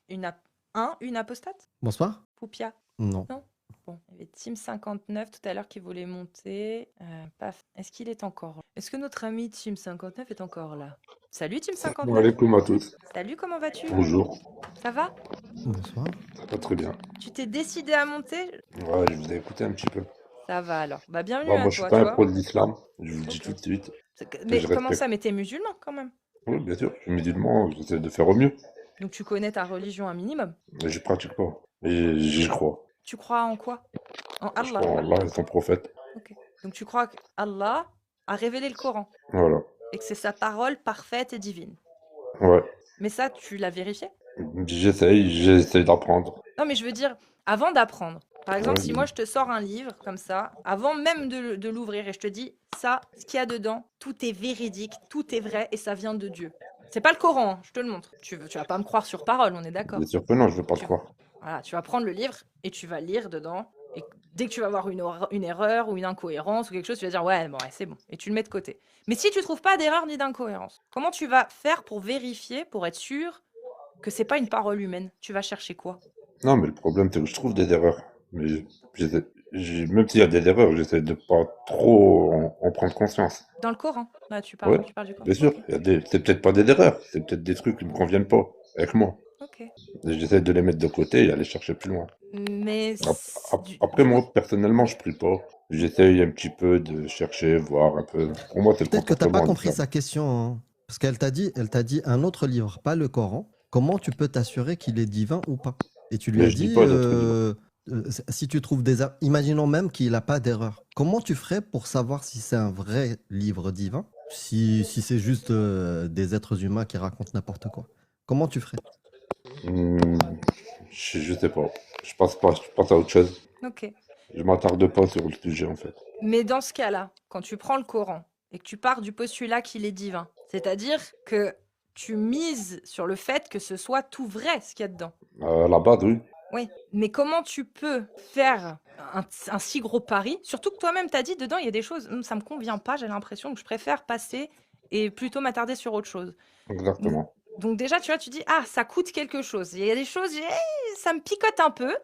Une apostate? Bonsoir? Poupia. Non. Bon, il y avait Team 59 tout à l'heure qui voulait monter. Paf. Est-ce qu'il est encore là? Est-ce que notre ami Team 59 est encore là? Salut Team 59. Alaikum à tous. Salut, comment vas-tu? Bonjour. Ça va? Bonsoir. Ça va très bien. Tu t'es décidé à monter? Ouais, je vous ai écouté un petit peu. Ça va alors. Bah bienvenue Bon, à moi, je suis toi, pas tu un vois. pro de l'islam, je vous le dis Ok. tout de suite. Et Mais je comment respecte. ça? Mais t'es musulman quand même. Oui, bien sûr, je suis musulman, j'essaie de faire au mieux. Donc tu connais ta religion un minimum. Mais je pratique pas. Et j'y crois. Tu crois en quoi? En Je Allah. crois en Allah et son prophète. Ok. Donc tu crois qu'Allah a révélé le Coran Voilà. et que c'est sa parole parfaite et divine. Ouais. Mais ça, tu l'as vérifié? J'essaye d'apprendre. Non, mais je veux dire, avant d'apprendre. Par exemple, Ouais, si moi je te sors un livre comme ça, avant même de l'ouvrir et je te dis, ça, ce qu'il y a dedans, tout est véridique, tout est vrai et ça vient de Dieu. C'est pas le Coran, hein, je te le montre. Tu vas pas me croire sur parole, on est d'accord. bien sûr que non, je veux pas te Tu, croire. voilà, tu vas prendre le livre et tu vas lire dedans. Et dès que tu vas voir une erreur ou une incohérence ou quelque chose, tu vas dire ouais, bon, ouais, c'est bon. Et tu le mets de côté. Mais si tu trouves pas d'erreur ni d'incohérence, comment tu vas faire pour vérifier, pour être sûr que c'est pas une parole humaine? Tu vas chercher quoi? Non, mais le problème, c'est que je trouve des erreurs. Mais même s'il y a des erreurs, j'essaie de pas trop en prendre conscience. Dans le Coran, là, tu Ouais, parles du Coran. bien sûr. Ok. C'est peut-être pas des erreurs, c'est peut-être des trucs qui me conviennent pas avec moi. Ok. Et j'essaie de les mettre de côté et aller chercher plus loin. Mais Après, moi, personnellement, je prie pas. J'essaye un petit peu de chercher, voir un peu. Pour moi, c'est le Peut-être que t'as pas comportement compris l'islam. sa question, hein. Parce qu'elle t'a dit un autre livre, pas le Coran. Comment tu peux t'assurer qu'il est divin ou pas? Et tu lui Mais as je dis dit, pas d'autres livres. si tu trouves des erreurs, imaginons même qu'il n'a pas d'erreur. Comment tu ferais pour savoir si c'est un vrai livre divin, si c'est juste des êtres humains qui racontent n'importe quoi? Comment tu ferais? Hmm, je sais pas. Je pense pas. Je pense à autre chose. ok. Je m'attarde pas sur le sujet, en fait. Mais dans ce cas-là, quand tu prends le Coran et que tu pars du postulat qu'il est divin, c'est-à-dire que tu mises sur le fait que ce soit tout vrai ce qu'il y a dedans. À la base, oui. Oui, mais comment tu peux faire un si gros pari? Surtout que toi-même t'as dit dedans, il y a des choses, ça me convient pas, j'ai l'impression que je préfère passer et plutôt m'attarder sur autre chose. Donc, Exactement. donc déjà, tu vois, tu dis, ah, ça coûte quelque chose. Il y a des choses, ça me picote un peu.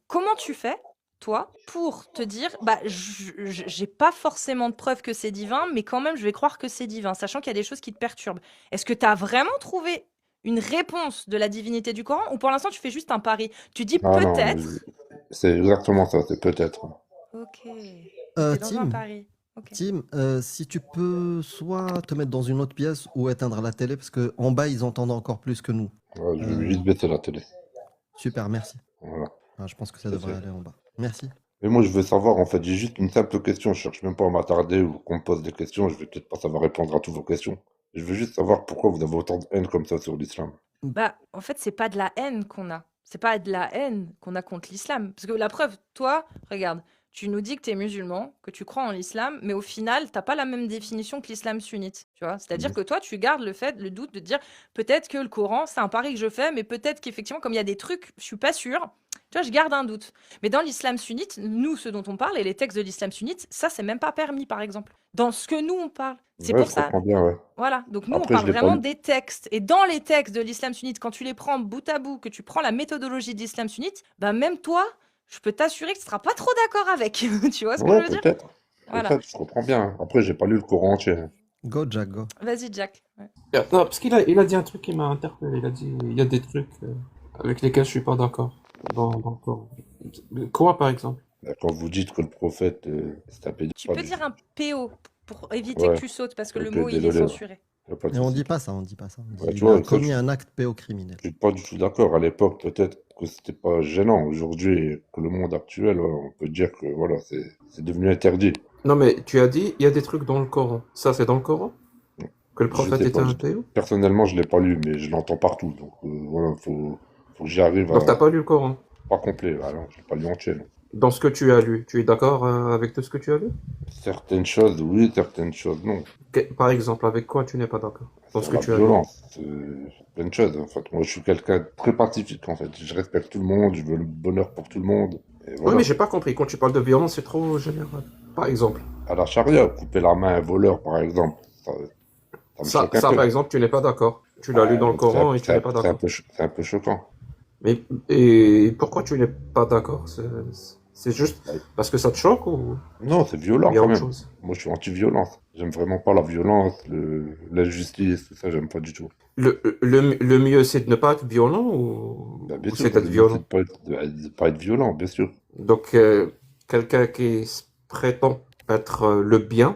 Comment tu fais, toi, pour te dire, bah, j'ai pas forcément de preuve que c'est divin, mais quand même, je vais croire que c'est divin, sachant qu'il y a des choses qui te perturbent. Est-ce que tu as vraiment trouvé une réponse de la divinité du Coran ou pour l'instant, tu fais juste un pari? Tu dis Ah non, peut-être. c'est exactement ça, c'est peut-être. Ok. T'es dans un Tim, pari. Ok. Tim, si tu peux soit te mettre dans une autre pièce ou éteindre la télé, parce que en bas, ils entendent encore plus que nous. Ouais, je vais Euh, juste baisser la télé. Super, merci. Voilà. Ah, je pense que ça Ça, devrait c'est- aller en bas. Merci. Mais moi, je veux savoir, en fait, j'ai juste une simple question. Je cherche même pas à m'attarder ou qu'on me pose des questions. Je vais peut-être pas savoir répondre à toutes vos questions. Je veux juste savoir pourquoi vous avez autant de haine comme ça sur l'islam. Bah, en fait, c'est pas de la haine qu'on a. C'est pas de la haine qu'on a contre l'islam. Parce que la preuve, toi, regarde, tu nous dis que tu es musulman, que tu crois en l'islam, mais au final, t'as pas la même définition que l'islam sunnite. Tu vois? C'est-à-dire Mhm. que toi, tu gardes le doute de te dire peut-être que le Coran, c'est un pari que je fais, mais peut-être qu'effectivement, comme il y a des trucs, je suis pas sûre. Tu vois, je garde un doute. Mais dans l'islam sunnite, nous, ce dont on parle, et les textes de l'islam sunnite, ça, c'est même pas permis, par exemple. Dans ce que nous, on parle. C'est Ouais, pour je ça. comprends bien, ouais. Voilà, donc nous on Après, je parle l'ai pas vraiment lu. des textes. Et dans les textes de l'islam sunnite, quand tu les prends bout à bout, que tu prends la méthodologie de l'islam sunnite, bah même toi, je peux t'assurer que tu seras pas trop d'accord avec. Tu vois ce que je Ouais, veux dire? peut-être. Voilà. Peut-être, je comprends bien. Après, j'ai pas lu le Coran entier. Go, Jack, go. Vas-y, Jack. Ouais. Non, parce qu'il a dit un truc qui m'a interpellé. Il a dit il y a des trucs avec lesquels je suis pas d'accord dans le Coran. Quoi, par exemple? Quand vous dites que le prophète s'est tapé Tu pas peux du... dire un PO pour éviter Ouais, que tu sautes parce que le ok, mot il est désolé. Ouais. censuré. Y a pas de Et on souci. dit pas ça, on dit pas ça. On dit Ouais, tu il a vois, ça, commis un acte pédocriminel. je suis pas du tout d'accord. À l'époque, peut-être que c'était pas gênant. Aujourd'hui, que le monde actuel, ouais, on peut dire que voilà, c'est devenu interdit. Non, mais tu as dit il y a des trucs dans le Coran. Ça, c'est dans le Coran? Que le Je prophète sais était pas. un théo? Personnellement, je l'ai pas lu, mais je l'entends partout. Donc voilà, faut que j'y arrive Donc t'as à pas lu le Coran? pas complet. Ah non, je l'ai pas lu entier. Non. Dans ce que tu as lu, tu es d'accord avec tout ce que tu as lu? Certaines choses, oui, certaines choses, non. Par exemple, avec quoi tu n'es pas d'accord? Dans ce Sur que la tu as lu. violence, plein de choses. En fait, moi, je suis quelqu'un de très pacifique. En fait, je respecte tout le monde, je veux le bonheur pour tout le monde. Et Oui, voilà. mais j'ai pas compris. Quand tu parles de violence, c'est trop général. Par exemple. À la charia, couper la main à un voleur, par exemple, ça me Ça, choque un ça, peu. par exemple, tu n'es pas d'accord. Tu l'as lu dans le Donc, Coran et tu n'es pas d'accord. c'est un peu choquant. Mais et pourquoi tu n'es pas d'accord? C'est juste Ouais. parce que ça te choque ou Non, c'est violent il y a quand autre même. chose? Moi, je suis anti-violence. J'aime vraiment pas la violence, l'injustice, tout ça, j'aime pas du tout. Le mieux, c'est de ne pas être violent Bah, bien ou sûr c'est que d'être le mieux, c'est violent? de pas être violent, bien sûr. Donc, quelqu'un qui se prétend être le bien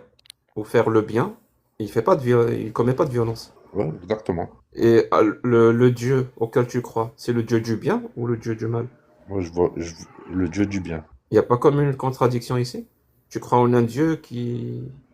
ou faire le bien, il commet pas de violence. Ouais, exactement. Et le Dieu auquel tu crois, c'est le Dieu du bien ou le Dieu du mal? Moi, le Dieu du bien. Il n'y a pas comme une contradiction ici? Tu crois en un Dieu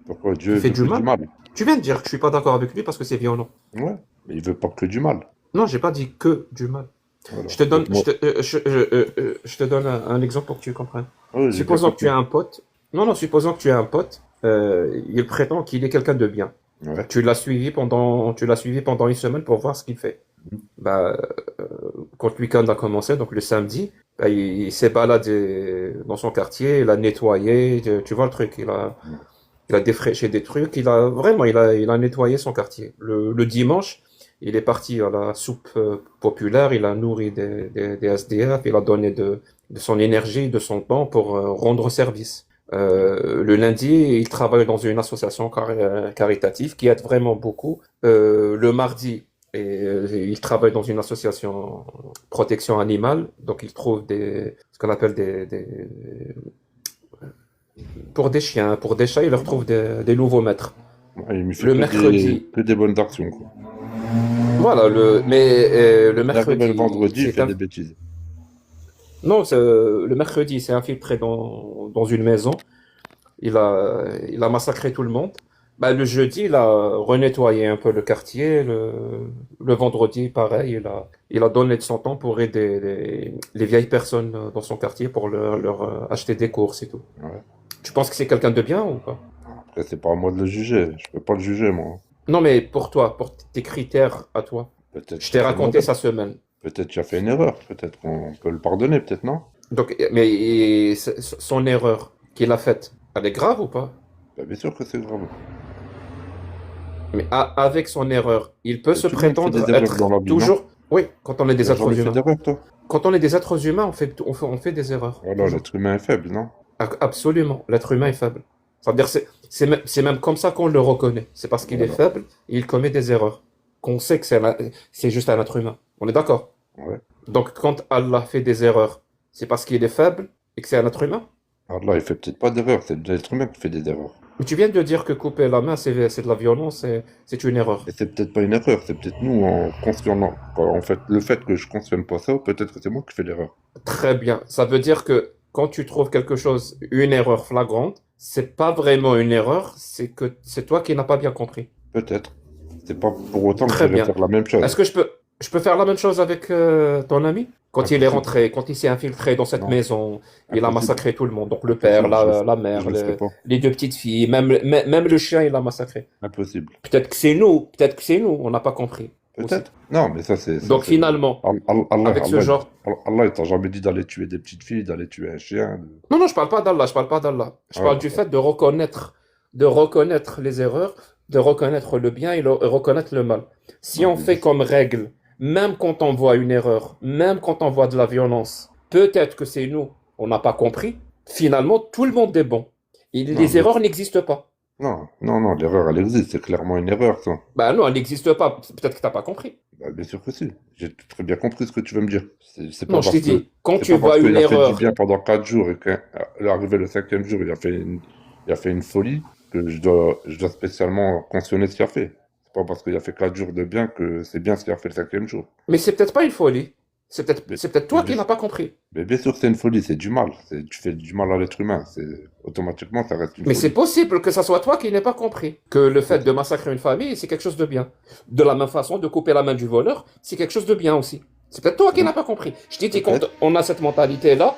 Pourquoi qui Dieu fait veut du que du mal? mal? Tu viens de dire que je suis pas d'accord avec lui parce que c'est violent. Ouais, mais il veut pas que du mal. Non, j'ai pas dit que du mal. Voilà. Je te donne, Donc moi, je te donne un exemple pour que tu comprennes. ouais, j'ai bien Supposons que tu compris. as un pote. Non, non, supposons que tu as un pote. Il prétend qu'il est quelqu'un de bien. Ouais. Tu l'as suivi pendant une semaine pour voir ce qu'il fait. Mhm. Bah, quand le week-end a commencé, donc le samedi, bah, il s'est baladé dans son quartier, il a nettoyé, tu vois le truc, il a défraîché des trucs, il a nettoyé son quartier. Le dimanche, il est parti à la soupe populaire, il a nourri des SDF, il a donné de son énergie, de son temps pour rendre service. Le lundi, il travaille dans une association caritative qui aide vraiment beaucoup. Le mardi, il travaille dans une association protection animale, donc il trouve ce qu'on appelle pour des chiens, pour des chats, il leur trouve des nouveaux maîtres. Ouais, il me fait Le mercredi, que des bonnes actions, quoi. voilà, le Il arrive le mercredi, vendredi, il fait des bêtises. non, le mercredi, il s'est infiltré dans une maison. Il a massacré tout le monde. Bah, le jeudi, il a renettoyé un peu le quartier. Le vendredi, pareil, il a donné de son temps pour aider les vieilles personnes dans son quartier pour leur acheter des courses et tout. Ouais. Tu penses que c'est quelqu'un de bien ou pas? Après, c'est pas à moi de le juger. Je peux pas le juger, moi. Non, mais pour toi, pour tes critères à toi. Peut-être Je qu'il t'ai a fait une raconté erreur. sa semaine. Peut-être qu'il a fait une erreur. Peut-être qu'on peut le pardonner, peut-être non. Donc, mais son erreur qu'il a faite, elle est grave ou pas? Bah, bien sûr que c'est grave. Mais avec son erreur, il peut Et se tout le monde fait prétendre des erreurs être dans la vie, non? toujours. Oui, quand on est des T'as êtres jamais fait humains. d'erreur, toi? Quand on est des êtres humains, on fait des erreurs. Voilà, Toujours. l'être humain est faible, non? Absolument. L'être humain est faible. C'est-à-dire, c'est même comme ça qu'on le reconnaît. C'est parce qu'il est Voilà. faible et il commet des erreurs. Qu'on sait que c'est juste un être humain. On est d'accord? Ouais. Donc, quand Allah fait des erreurs, c'est parce qu'il est faible et que c'est un être humain? Alors là, il fait peut-être pas d'erreur. C'est l'être humain qui fait des erreurs. Mais tu viens de dire que couper la main, c'est de la violence, c'est une erreur. Et c'est peut-être pas une erreur. C'est peut-être nous, en conscientant. En fait, le fait que je cautionne pas ça, peut-être que c'est moi qui fais l'erreur. Très bien. Ça veut dire que quand tu trouves quelque chose, une erreur flagrante, c'est pas vraiment une erreur, c'est que c'est toi qui n'as pas bien compris. Peut-être. C'est pas pour autant que Très je vais bien. faire la même chose. Est-ce que je peux faire la même chose avec ton ami? Quand il est Impossible. rentré, quand il s'est infiltré dans cette Non. maison, il a Impossible. massacré tout le monde. Donc le père, Impossible. la mère, Je le ferai pas. les deux petites filles, même le chien, il a massacré. Impossible. Peut-être que c'est nous, on n'a pas compris aussi. Peut-être. Non, mais ça, ça, Donc c'est. finalement, avec ce genre... Allah, il t'a jamais dit d'aller tuer des petites filles, d'aller tuer un chien. Non, non, je parle pas d'Allah, je parle pas d'Allah. Je Ah, parle du d'accord. fait de reconnaître les erreurs, de reconnaître le bien et reconnaître le mal. Si Ah, on mais fait comme règle, même quand on voit une erreur, même quand on voit de la violence, peut-être que c'est nous, on n'a pas compris. Finalement, tout le monde est bon. Non, Les mais erreurs n'existent pas. non, l'erreur, elle existe. C'est clairement une erreur, ça. Bah non, elles n'existent pas. Peut-être que t'as pas compris. Bah, bien sûr que si. J'ai très bien compris ce que tu veux me dire. C'est pas Non, je t'ai parce que dit, quand c'est tu pas vois parce une qu'il a fait du erreur, bien pendant 4 jours et qu'arrivé le 5e jour, il a fait une folie que je dois spécialement cautionner ce qu'il a fait. C'est pas parce qu'il a fait 4 jours de bien que c'est bien ce qu'il a fait le 5e jour. mais c'est peut-être pas une folie. C'est Mais, peut-être toi mais qui bien, n'as pas compris. mais bien sûr que c'est une folie, c'est du mal. Tu fais du mal à l'être humain. Automatiquement, ça reste une Mais c'est folie. possible que ça soit toi qui n'aies pas compris que le fait de massacrer une famille, c'est quelque chose de bien. De la même façon, de couper la main du voleur, c'est quelque chose de bien aussi. C'est peut-être toi qui n'as pas compris. Je t'ai dit, quand Peut-être. on a cette mentalité-là,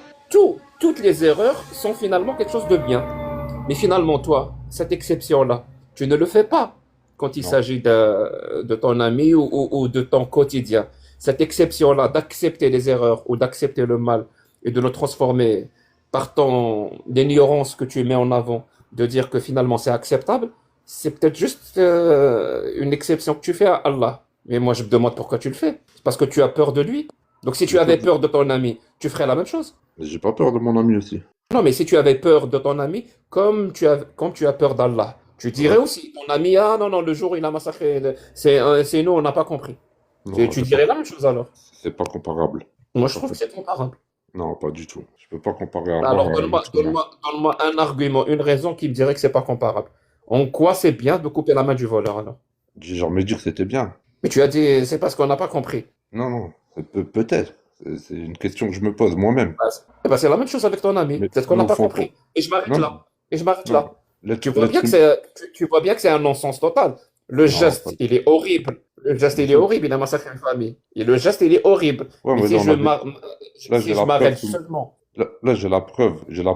toutes les erreurs sont finalement quelque chose de bien. Mais finalement, toi, cette exception-là, tu ne le fais pas quand il Non. s'agit de ton ami ou de ton quotidien. Cette exception-là d'accepter les erreurs ou d'accepter le mal et de le transformer par ton ignorance que tu mets en avant, de dire que finalement c'est acceptable, c'est peut-être juste une exception que tu fais à Allah. Mais moi je me demande pourquoi tu le fais. C'est parce que tu as peur de lui. Donc si tu J'ai pas avais dit- peur de ton ami, tu ferais la même chose. J'ai pas peur de mon ami aussi. Non, mais si tu avais peur de ton ami, comme tu as peur d'Allah, tu dirais Ouais. aussi, ton ami, ah non, non, le jour où il a massacré, c'est nous, on n'a pas compris. Non, Tu dirais la même chose alors. c'est pas comparable. Moi, je Ça trouve peut- que c'est comparable. Non, pas du tout. Je peux pas comparer Allah Alors, à un être humain. donne-moi un argument, une raison qui me dirait que c'est pas comparable. En quoi c'est bien de couper la main du voleur alors? J'ai jamais dit que c'était bien. Mais tu as dit, c'est parce qu'on n'a pas compris. Non, non, peut-être. C'est une question que je me pose moi-même. C'est la même chose avec ton ami. Mais Peut-être qu'on n'a au pas fond, compris. Et je m'arrête non, là. Et je m'arrête non. là. Tu vois bien L'être que humain. tu vois bien que c'est un non-sens total. Le Non, geste, pas- il est horrible. Le geste, il est horrible. Il a massacré une famille. Et le geste, il est horrible. Ouais, Mais mais si là, je là, si j'ai je la m'arrête preuve. seulement, Là, j'ai la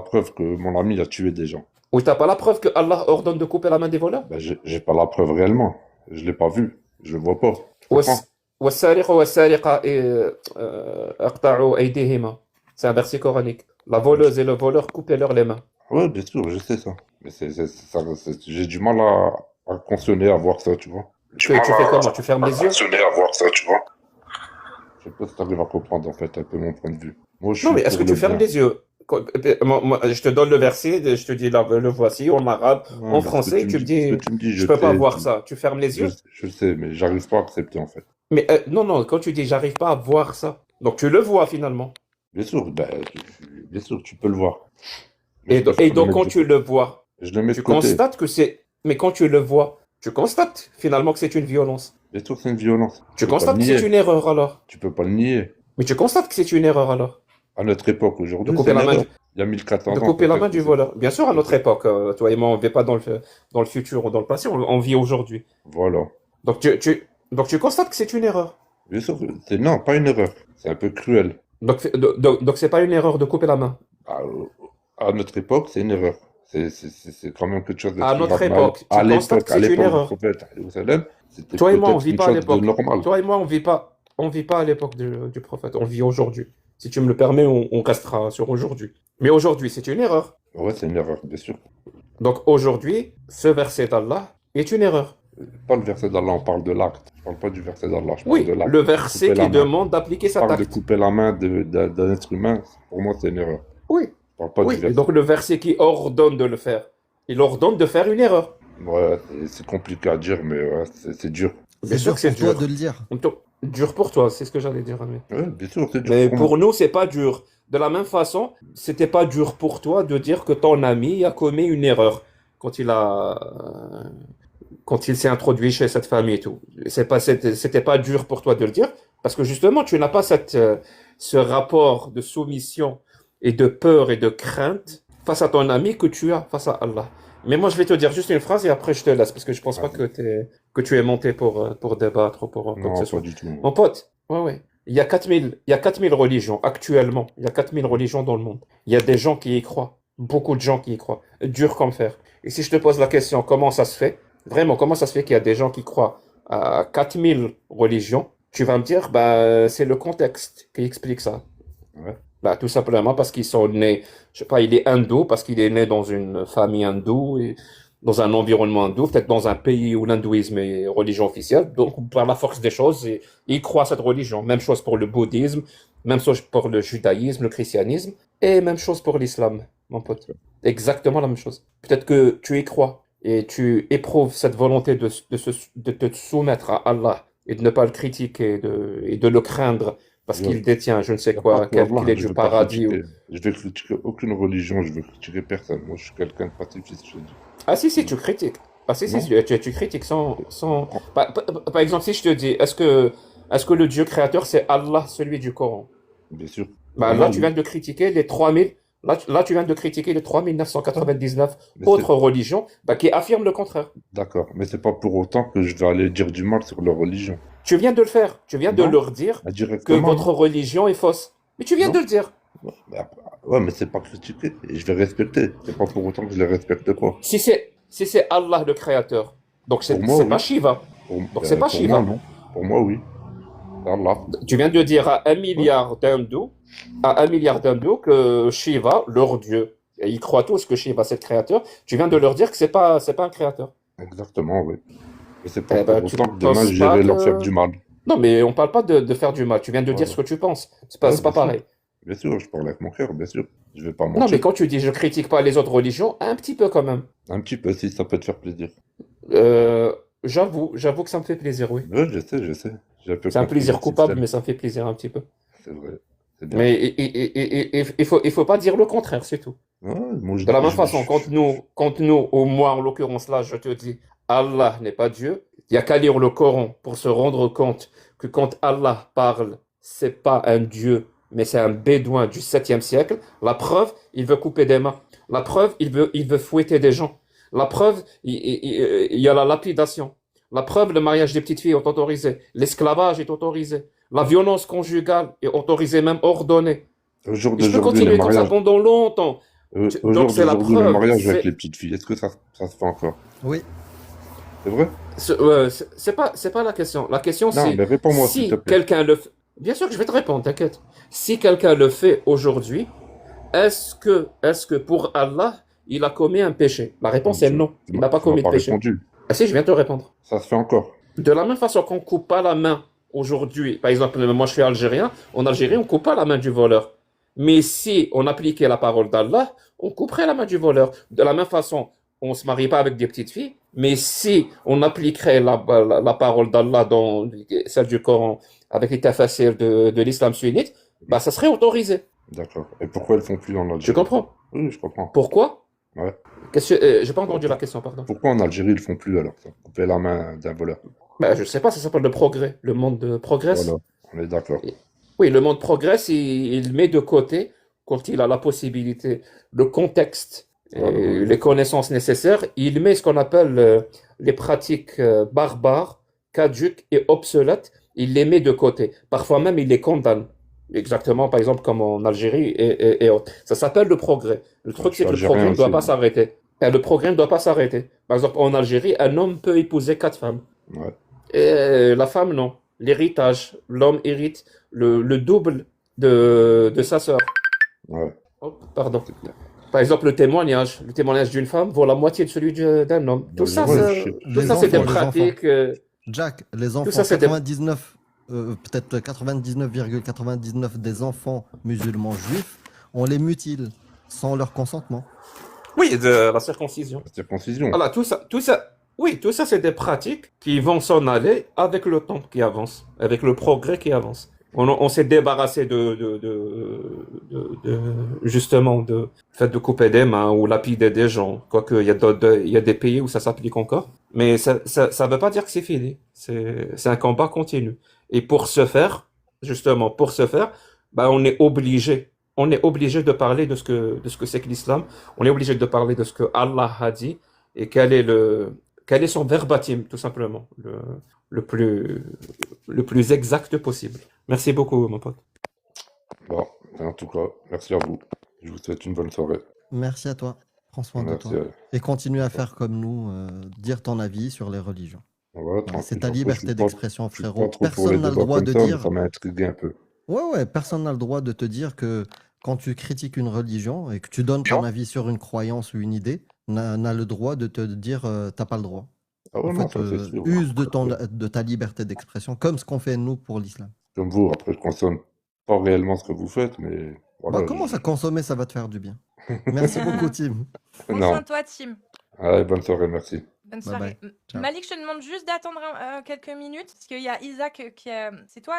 preuve que mon ami a tué des gens. où t'as pas la preuve que Allah ordonne de couper la main des voleurs? Ben, j'ai pas la preuve réellement. Je l'ai pas vu. Je le vois pas. Tu comprends? والسارق والسارقة اقطعوا أيديهما. C'est un verset coranique. La voleuse et le voleur, coupez-leur les mains. Ouais, bien sûr, je sais ça. Mais j'ai du mal à cautionner, à voir ça, tu vois. Tu fais comment? Tu fermes les yeux? Cautionner, à voir ça, tu vois. Je sais pas si t'arrives à comprendre, en fait, un peu mon point de vue. Moi, je Non, suis mais est-ce que pour tu le fermes bien. les yeux? Je te donne le verset, je te dis le voici en arabe, Ouais, en mais français, tu me ce dis, que tu me dis, je peux pas sais, voir ça. Tu fermes les je, yeux? je sais, mais j'arrive pas à accepter, en fait. Mais non, non, quand tu dis j'arrive pas à voir ça, donc tu le vois finalement. Bien sûr, ben, bien sûr, tu peux le voir. Mais Et, je préfère et le donc mettre quand de tu côté. le vois, Je le mets tu de côté. constates que c'est... Mais quand tu le vois, tu constates finalement que c'est une violence. Bien sûr, c'est une violence. Tu peux pas constates le que c'est nier. une erreur alors. Tu peux pas le nier. Mais tu constates que c'est une erreur alors. À notre époque, De aujourd'hui, couper c'est une la main erreur. du, Il y a 1400 de ans, couper la main peut-être du que c'est... voleur. Bien sûr, à notre peut-être- époque, toi et moi, on ne vit pas dans le futur ou dans le passé, on vit aujourd'hui. Voilà. Donc donc tu constates que c'est une erreur. Bien sûr, non, pas une erreur. C'est un peu cruel. Donc c'est pas une erreur de couper la main. À, à notre époque, c'est une erreur. C'est quand même quelque chose de À très notre grave. époque, tu À constates que l'époque, à c'est une l'époque du erreur. prophète, alayhi wa sallam, c'était Toi et moi, on peut-être vit une pas à chose de l'époque. normal. Toi et moi, on vit pas à l'époque du prophète. On vit aujourd'hui. Si tu me le permets, on restera sur aujourd'hui. Mais aujourd'hui, c'est une erreur. Ouais, c'est une erreur, bien sûr. Donc aujourd'hui, ce verset d'Allah est une erreur. Pas le verset d'Allah, on parle de l'acte. Je parle pas du verset d'Allah, je parle Oui, de l'acte. le verset Couper la qui main. demande d'appliquer Je cet parle de acte. couper la main d'un être humain. Pour moi, c'est une erreur. Oui, Je parle pas du oui. Et verset. donc le verset qui ordonne de le faire, il ordonne de faire une erreur. Ouais, c'est compliqué à dire, mais ouais, c'est dur. Bien C'est sûr dur que c'est pour toi dur. de le dire. Dur pour toi, c'est ce que j'allais dire, Amir. Ouais, bien sûr, c'est dur Mais pour moi. pour nous, c'est pas dur. De la même façon, c'était pas dur pour toi de dire que ton ami a commis une erreur quand il s'est introduit chez cette famille et tout. C'était pas dur pour toi de le dire parce que justement, tu n'as pas ce rapport de soumission et de peur et de crainte face à ton ami que tu as face à Allah. Mais moi, je vais te dire juste une phrase et après je te laisse parce que je pense pas que tu es monté pour débattre ou pour quoi que Non, ce pas soit. du tout. Mon pote, ouais, ouais. Il y a 4000 religions actuellement. Il y a 4000 religions dans le monde. Il y a des gens qui y croient. Beaucoup de gens qui y croient. Dur comme fer. Et si je te pose la question, comment ça se fait? Vraiment, comment ça se fait qu'il y a des gens qui croient à 4000 religions? Tu vas me dire, bah, c'est le contexte qui explique ça. Ouais. Bah, tout simplement parce qu'ils sont nés, je sais pas, il est hindou, parce qu'il est né dans une famille hindoue et dans un environnement hindou, peut-être dans un pays où l'hindouisme est religion officielle. Donc, par la force des choses, il croit à cette religion. Même chose pour le bouddhisme, même chose pour le judaïsme, le christianisme, et même chose pour l'islam, mon pote. Exactement la même chose. Peut-être que tu y crois et tu éprouves cette volonté de te soumettre à Allah et de ne pas le critiquer et de le craindre parce Je- qu'il détient je ne sais y a quoi, pas que Allah, qu'il est je du veux pas paradis. critiquer. Je vais critiquer aucune religion, je veux critiquer personne. Moi, je suis quelqu'un de pacifiste, je te dis. Ah si, tu critiques. Ah si, Non. tu critiques sans... Par exemple, si je te dis, est-ce que le Dieu créateur, c'est Allah, celui du Coran? Bien sûr. Bah, Pour là, moi, tu oui. viens de critiquer les 3000... Là, tu viens de critiquer les 3999 Mais autres religions bah, qui affirment le contraire. D'accord, mais c'est pas pour autant que je vais aller dire du mal sur leur religion. Tu viens de le faire. Tu viens de Non. leur dire que Directement. votre religion est fausse. Mais tu viens Non. de le dire. Mais après- ouais, mais c'est pas critiquer. Et je vais respecter. C'est pas pour autant que je les respecte pas. Si c'est Allah le créateur, donc c'est Pour moi, c'est oui. pas Shiva. Donc c'est pas pour Shiva. moi, non. Pour moi, oui. C'est Allah. Tu viens de dire à 1 milliard d'hindous que Shiva, leur dieu, et ils croient tous que Shiva c'est le créateur, tu viens de leur dire que c'est pas un créateur. Exactement, oui. Et c'est pas Eh ben, pour tu autant que demain penses j'irai pas leur que- faire du mal. Non, mais on parle pas de faire du mal, tu viens de dire Voilà. ce que tu penses. C'est Ouais, pas bien sûr. pareil. Bien sûr, je parle avec mon cœur, bien sûr. Je vais pas Non, mais mentir. quand tu dis je critique pas les autres religions, un petit peu quand même. Un petit peu, si ça peut te faire plaisir. J'avoue que ça me fait plaisir, oui. Ouais, je sais. J'ai un peu C'est un compris plaisir votre coupable, système. mais ça me fait plaisir un petit peu. C'est vrai. C'est bien. Mais il faut pas dire le contraire, c'est tout. Ouais, moi, De la même façon, quand nous, ou moi en l'occurrence là, je te dis Allah n'est pas Dieu, il n'y a qu'à lire le Coran pour se rendre compte que quand Allah parle, c'est pas un Dieu, mais c'est un bédouin du 7e siècle. La preuve, il veut couper des mains. La preuve, il veut fouetter des gens. La preuve, il y a la lapidation. La preuve, le mariage des petites filles est autorisé. L'esclavage est autorisé. La violence conjugale est autorisée, même ordonnée. au jour Et je peux d'aujourd'hui, le continuer comme ça mariage, pendant longtemps. au Donc jour c'est la d'aujourd'hui, le preuve. mariage avec les petites filles, est-ce que ça se fait encore? Oui, C'est vrai? C'est pas la question. La question Non, c'est mais réponds-moi, s'il te si plaît. quelqu'un le fait. Bien sûr que je vais te répondre, t'inquiète. Si quelqu'un le fait aujourd'hui, est-ce que pour Allah, il a commis un péché? La réponse est non. Il n'a pas Tu m'as commis de pas péché. répondu. Ah si, je viens de te répondre. Ça se fait encore. De la même façon qu'on coupe pas la main aujourd'hui, par exemple, moi je suis algérien, en Algérie, on coupe pas la main du voleur. Mais si on appliquait la parole d'Allah, on couperait la main du voleur. De la même façon, on se marie pas avec des petites filles, mais si on appliquerait la parole d'Allah dans celle du Coran avec les tafassirs de l'islam sunnite, bah ça serait autorisé. D'accord. Et pourquoi elles font plus en Tu Algérie? comprends? Oui, je comprends. Pourquoi? Ouais. J'ai pas entendu la question, pardon. Pourquoi en Algérie ils le font plus alors, ça? Couper la main d'un voleur. Bah, je sais pas, ça s'appelle le progrès. Le monde progresse. Voilà, on est d'accord. Oui, le monde progresse, il met de côté, quand il a la possibilité, le contexte et Voilà. les connaissances nécessaires, il met ce qu'on appelle les pratiques barbares, caduques et obsolètes, il les met de côté. Parfois même, il les condamne. Exactement, par exemple, comme en Algérie et autres. Ça s'appelle le progrès. Le truc, Je c'est suis que le algérien progrès ne doit aussi, pas moi. s'arrêter. Et le progrès ne doit pas s'arrêter. Par exemple, en Algérie, un homme peut épouser 4 femmes. Ouais. Et la femme, non. L'héritage, l'homme hérite le double de sa sœur. Ouais. Oh, pardon. C'est clair. Par exemple, le témoignage d'une femme vaut la moitié de celui d'un homme. Tout ça, Ouais, c'est- je sais. tout les ça, c'est des enfants, les enfants. pratiques. Jack, les enfants, ça, c'est des- 99, peut-être 99,99 des enfants musulmans juifs, on les mutile sans leur consentement. Oui, de la circoncision. La circoncision. Voilà, oui, tout ça, c'est des pratiques qui vont s'en aller avec le temps qui avance, avec le progrès qui avance. On s'est débarrassé justement, de fait de couper des mains ou lapider des gens. Quoique, il y a des pays où ça s'applique encore. Mais ça veut pas dire que c'est fini. C'est un combat continu. Et justement, bah, on est obligé. On est obligé de parler de ce que c'est que l'islam. On est obligé de parler de ce que Allah a dit et quel est son verbatim, tout simplement, le plus exact possible. Merci beaucoup, mon pote. Bon, en tout cas, merci à vous. Je vous souhaite une bonne soirée. Merci à toi. Prends soin de Merci. toi. Et continue à faire comme nous, dire ton avis sur les religions. Voilà, Voilà, tranquille. c'est ta En plus, liberté d'expression, je suis pas frérot. trop pour les Personne n'a le débats droit comme de ça, mais dire. ça m'a intrigué un peu. Ouais, personne n'a le droit de te dire que quand tu critiques une religion et que tu donnes ton avis sur une croyance ou une idée, n'a le droit de te dire t'as pas le droit. Ah ouais, En non, fait, ça c'est sûr. use de ta liberté d'expression, comme ce qu'on fait nous pour l'islam. Comme vous, après, je consomme pas réellement ce que vous faites, mais voilà. Bah, commence à consommer, ça va te faire du bien. Merci beaucoup, Tim. Prends Non. soin de toi, Tim. Allez, bonne soirée, merci. Bonne Bye soirée. bye. Ciao. Malik, je te demande juste d'attendre quelques minutes, parce qu'il y a Isaac qui a... C'est toi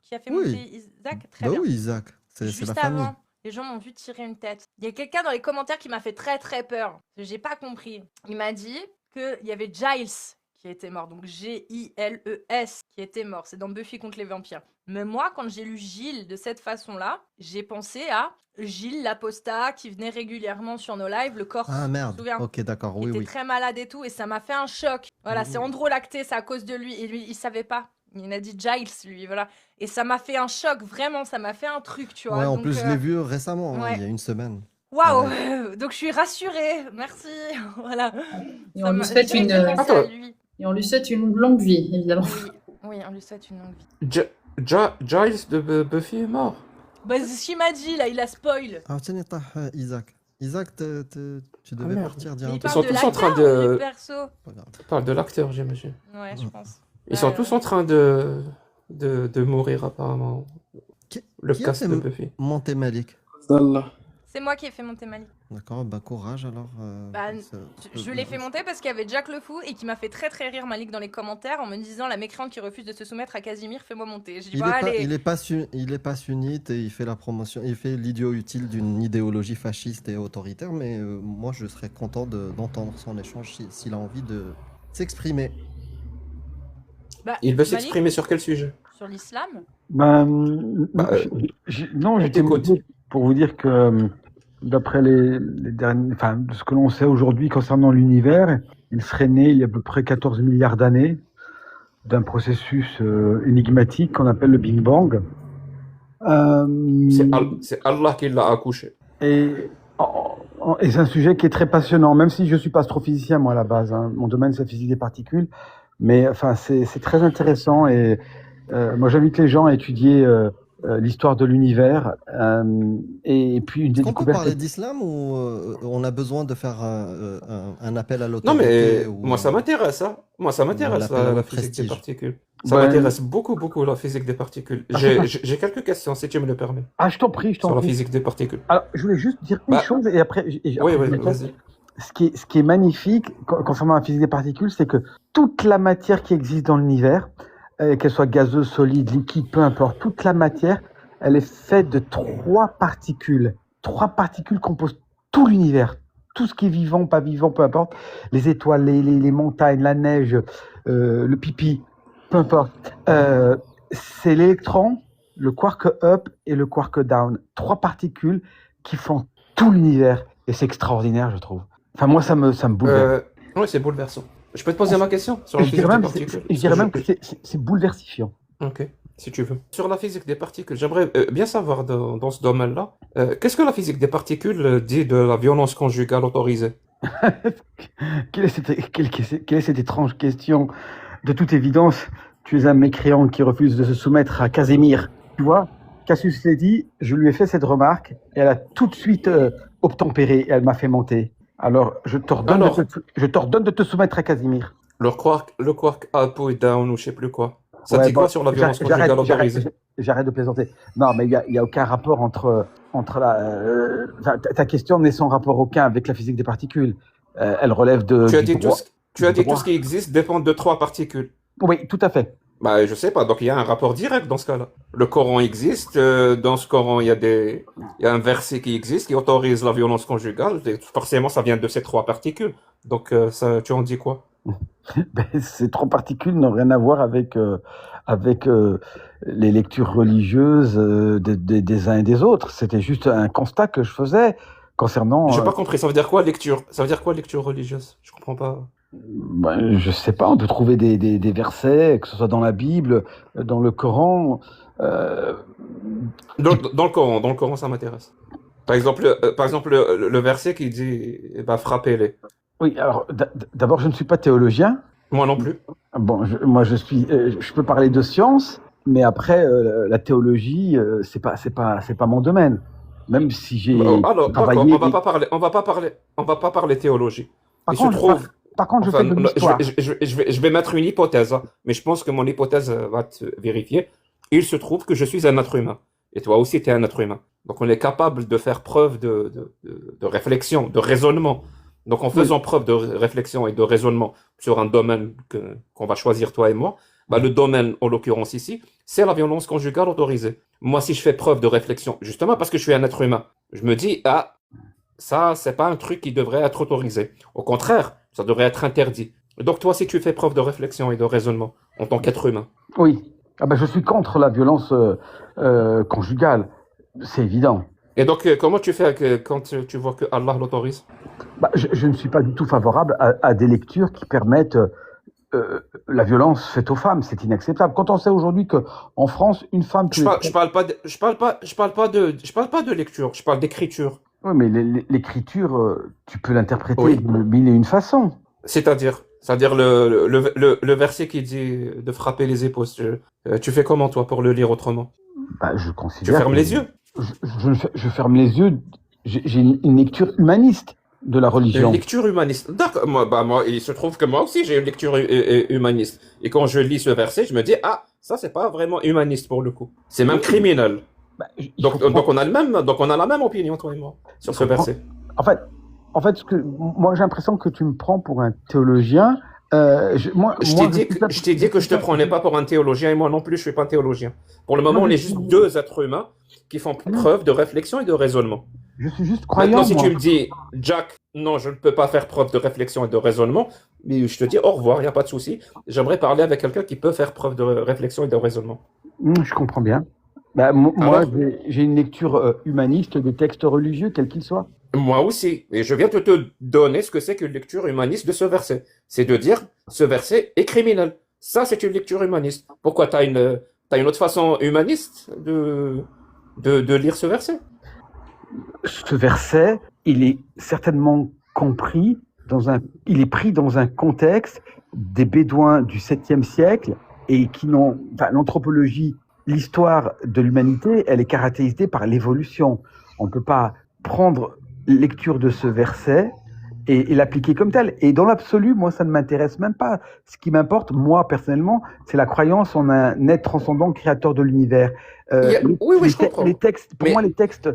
qui a fait Oui. monter Isaac? Très Bah bien. oui, Isaac, c'est la Juste famille. avant, les gens m'ont vu tirer une tête. Il y a quelqu'un dans les commentaires qui m'a fait très très peur. J'ai pas compris. Il m'a dit qu'il y avait Giles qui était mort, donc Giles qui était mort. C'est dans Buffy contre les vampires. Mais moi, quand j'ai lu Gilles de cette façon-là, j'ai pensé à Gilles l'apostat qui venait régulièrement sur nos lives, le corps. Ah Tu te merde. souviens? Ok, d'accord, Il oui, était oui. très malade et tout, et ça m'a fait un choc. Voilà, c'est androlacté, c'est à cause de lui. Et lui, il savait pas. Il a dit Giles, lui, voilà. Et ça m'a fait un choc, vraiment, ça m'a fait un truc, tu vois. Ouais, en Donc, plus, je l'ai vu récemment, ouais. il y a une semaine. Waouh. Donc je suis rassurée, merci. Voilà. Et Ça on lui m'a- souhaite j'ai une, pensé à Attends. lui. et on lui souhaite une longue vie, évidemment. Oui, oui, on lui souhaite une longue vie. Giles de Buffy est mort. Bah, c'est ce qu'il m'a dit, là, il a spoil. Ah, tiens, attends, Isaac. Isaac, tu devais merde. partir dire Mais un il truc. sont parle de tous en train l'acteur ou de- du perso. Pas grave. Tu parles de l'acteur, j'imagine. Ouais, je pense. Ils sont Ouais, tous ouais. en train de mourir, apparemment. Le Qui a casse fait de Buffy. monter Malik? Allah. C'est moi qui ai fait monter Malik. D'accord, bah courage alors. Bah, je l'ai fait monter parce qu'il y avait Jack le Fou et qui m'a fait très très rire Malik dans les commentaires en me disant la mécréante qui refuse de se soumettre à Casimir, fais-moi monter. J'ai dit, bon, allez. Il est pas sunnite et il fait la promotion, il fait l'idiot utile d'une idéologie fasciste et autoritaire, mais moi je serais content d'entendre son échange s'il a envie de s'exprimer. Bah, Il veut Malik, s'exprimer sur quel sujet? sur l'islam. Ben, Bah, non, on j'étais t'écoute. monté pour vous dire que d'après les derniers, enfin, de ce que l'on sait aujourd'hui concernant l'univers, il serait né il y a à peu près 14 milliards d'années d'un processus énigmatique qu'on appelle le Big Bang. C'est Allah qui l'a accouché. Et, et c'est un sujet qui est très passionnant, même si je suis pas astrophysicien moi à la base. Hein. Mon domaine c'est la physique des particules, mais enfin c'est très intéressant et moi j'invite les gens à étudier l'histoire de l'univers et puis une des Est-ce qu'on peut découvertes. parler d'islam ou on a besoin de faire un appel à Non, l'autorité mais ou moi ça m'intéresse, hein. Moi ça m'intéresse l'appel à la le physique des prestige? particules. Ça Ouais. m'intéresse beaucoup, beaucoup la physique des particules. J'ai quelques questions si tu me le permets Ah, je t'en prie, je sur t'en la prie. physique des particules. Alors, je voulais juste dire une Bah, chose et après, oui, après, oui, vas-y. ce qui est magnifique concernant la physique des particules, c'est que toute la matière qui existe dans l'univers, qu'elle soit gazeuse, solide, liquide, peu importe, toute la matière, elle est faite de trois particules. Trois particules composent tout l'univers. Tout ce qui est vivant, pas vivant, peu importe. Les étoiles, les montagnes, la neige, le pipi, peu importe. C'est l'électron, le quark up et le quark down. Trois particules qui font tout l'univers. Et c'est extraordinaire, je trouve. Enfin, moi, ça me bouleverse. Oui, c'est bouleversant. Je peux te poser ma question sur la Je physique dirais des même, particules? je dirais même que c'est bouleversifiant. Ok, si tu veux. Sur la physique des particules, j'aimerais bien savoir dans ce domaine-là, qu'est-ce que la physique des particules dit de la violence conjugale autorisée? Quelle est cette étrange question? De toute évidence, tu es un mécréant qui refuse de se soumettre à Casimir. Tu vois, Cassius Lady, je lui ai fait cette remarque et elle a tout de suite obtempéré et elle m'a fait monter. Alors, je t'ordonne Alors, de te soumettre à Casimir. le quark up ou down ou je sais plus quoi. Ça Ouais, dit quoi sur la violence j'arrête, conjugale autorisée? j'arrête de plaisanter. Non, mais il y a aucun rapport entre ta question n'est sans rapport aucun avec la physique des particules. Elle relève Tu as du dit droit. tu as dit tout droit. ce qui existe dépend de trois particules. Oui, tout à fait. Bah, je sais pas, donc il y a un rapport direct dans ce cas-là. Le Coran existe, dans ce Coran il y a un verset qui existe qui autorise la violence conjugale, et forcément ça vient de ces trois particules. Donc ça, tu en dis quoi? Ben, ces trois particules n'ont rien à voir avec les lectures religieuses des uns et des autres. C'était juste un constat que je faisais concernant. J'ai pas compris, ça veut dire quoi lecture? Ça veut dire quoi lecture religieuse? Je comprends pas. Ben, je sais pas, on peut trouver des versets, que ce soit dans la Bible, dans le Coran. Dans le Coran ça m'intéresse. Par exemple, le verset qui dit bah, frappez-les. Oui, alors d'abord, je ne suis pas théologien. Moi non plus. Bon, moi, je peux parler de science, mais après, la théologie, c'est pas mon domaine. Même si j'ai Alors, d'accord, travaillé. on va pas parler théologie. Par Il contre, se trouve, par contre, je enfin, fais de l'histoire. je vais mettre une hypothèse, hein, mais je pense que mon hypothèse va te vérifier. Il se trouve que je suis un être humain. Et toi aussi, tu es un être humain. Donc, on est capable de faire preuve de réflexion, de raisonnement. Donc, en faisant preuve de réflexion et de raisonnement sur un domaine qu'on va choisir, toi et moi, bah, le domaine, en l'occurrence ici, c'est la violence conjugale autorisée. Moi, si je fais preuve de réflexion, justement parce que je suis un être humain, je me dis, ah, ça, c'est pas un truc qui devrait être autorisé. Au contraire, ça devrait être interdit. Donc, toi, si tu fais preuve de réflexion et de raisonnement en tant qu'être humain. Oui. Ah ben, je suis contre la violence conjugale. C'est évident. Et donc, comment tu fais quand tu vois que Allah l'autorise? Bah, je ne suis pas du tout favorable à des lectures qui permettent la violence faite aux femmes. C'est inacceptable. Quand on sait aujourd'hui que en France, une femme Je parle pas de lecture, je parle d'écriture. Oui, mais l'écriture, tu peux l'interpréter Oui. de mille et une façons. C'est-à-dire le verset qui dit de frapper les épouses. Tu fais comment, toi, pour le lire autrement? Bah, je Tu considère. fermes les yeux? Je ferme les yeux. J'ai une lecture humaniste de la religion. Une lecture humaniste. D'accord. Moi, il se trouve que moi aussi, j'ai une lecture humaniste. Et quand je lis ce verset, je me dis, ah, ça, c'est pas vraiment humaniste pour le coup. C'est même criminel. Il faut Donc on a la même opinion, toi et moi, sur ce verset. En fait, moi j'ai l'impression que tu me prends pour un théologien. Je t'ai dit que je te prenais pas pour un théologien et moi non plus, je suis pas un théologien. Pour le moment, on est juste deux êtres humains qui font preuve de réflexion et de raisonnement. Je suis juste croyant. Maintenant, si tu me dis, Jack, non, je ne peux pas faire preuve de réflexion et de raisonnement, mais je te dis au revoir, il n'y a pas de souci. J'aimerais parler avec quelqu'un qui peut faire preuve de réflexion et de raisonnement. Je comprends bien. Moi, j'ai une lecture humaniste des textes religieux, quels qu'ils soient. Moi aussi. Et je viens de te donner ce que c'est qu'une lecture humaniste de ce verset. C'est de dire, ce verset est criminel. Ça, c'est une lecture humaniste. Pourquoi t'as une autre façon humaniste de lire ce verset? Ce verset, il est certainement compris il est pris dans un contexte des Bédouins du 7e siècle et l'anthropologie, l'histoire de l'humanité, elle est caractérisée par l'évolution. On ne peut pas prendre lecture de ce verset et l'appliquer comme tel. Et dans l'absolu, moi, ça ne m'intéresse même pas. Ce qui m'importe, moi, personnellement, c'est la croyance en un être transcendant, créateur de l'univers. Oui, je comprends. Les textes, moi, les textes,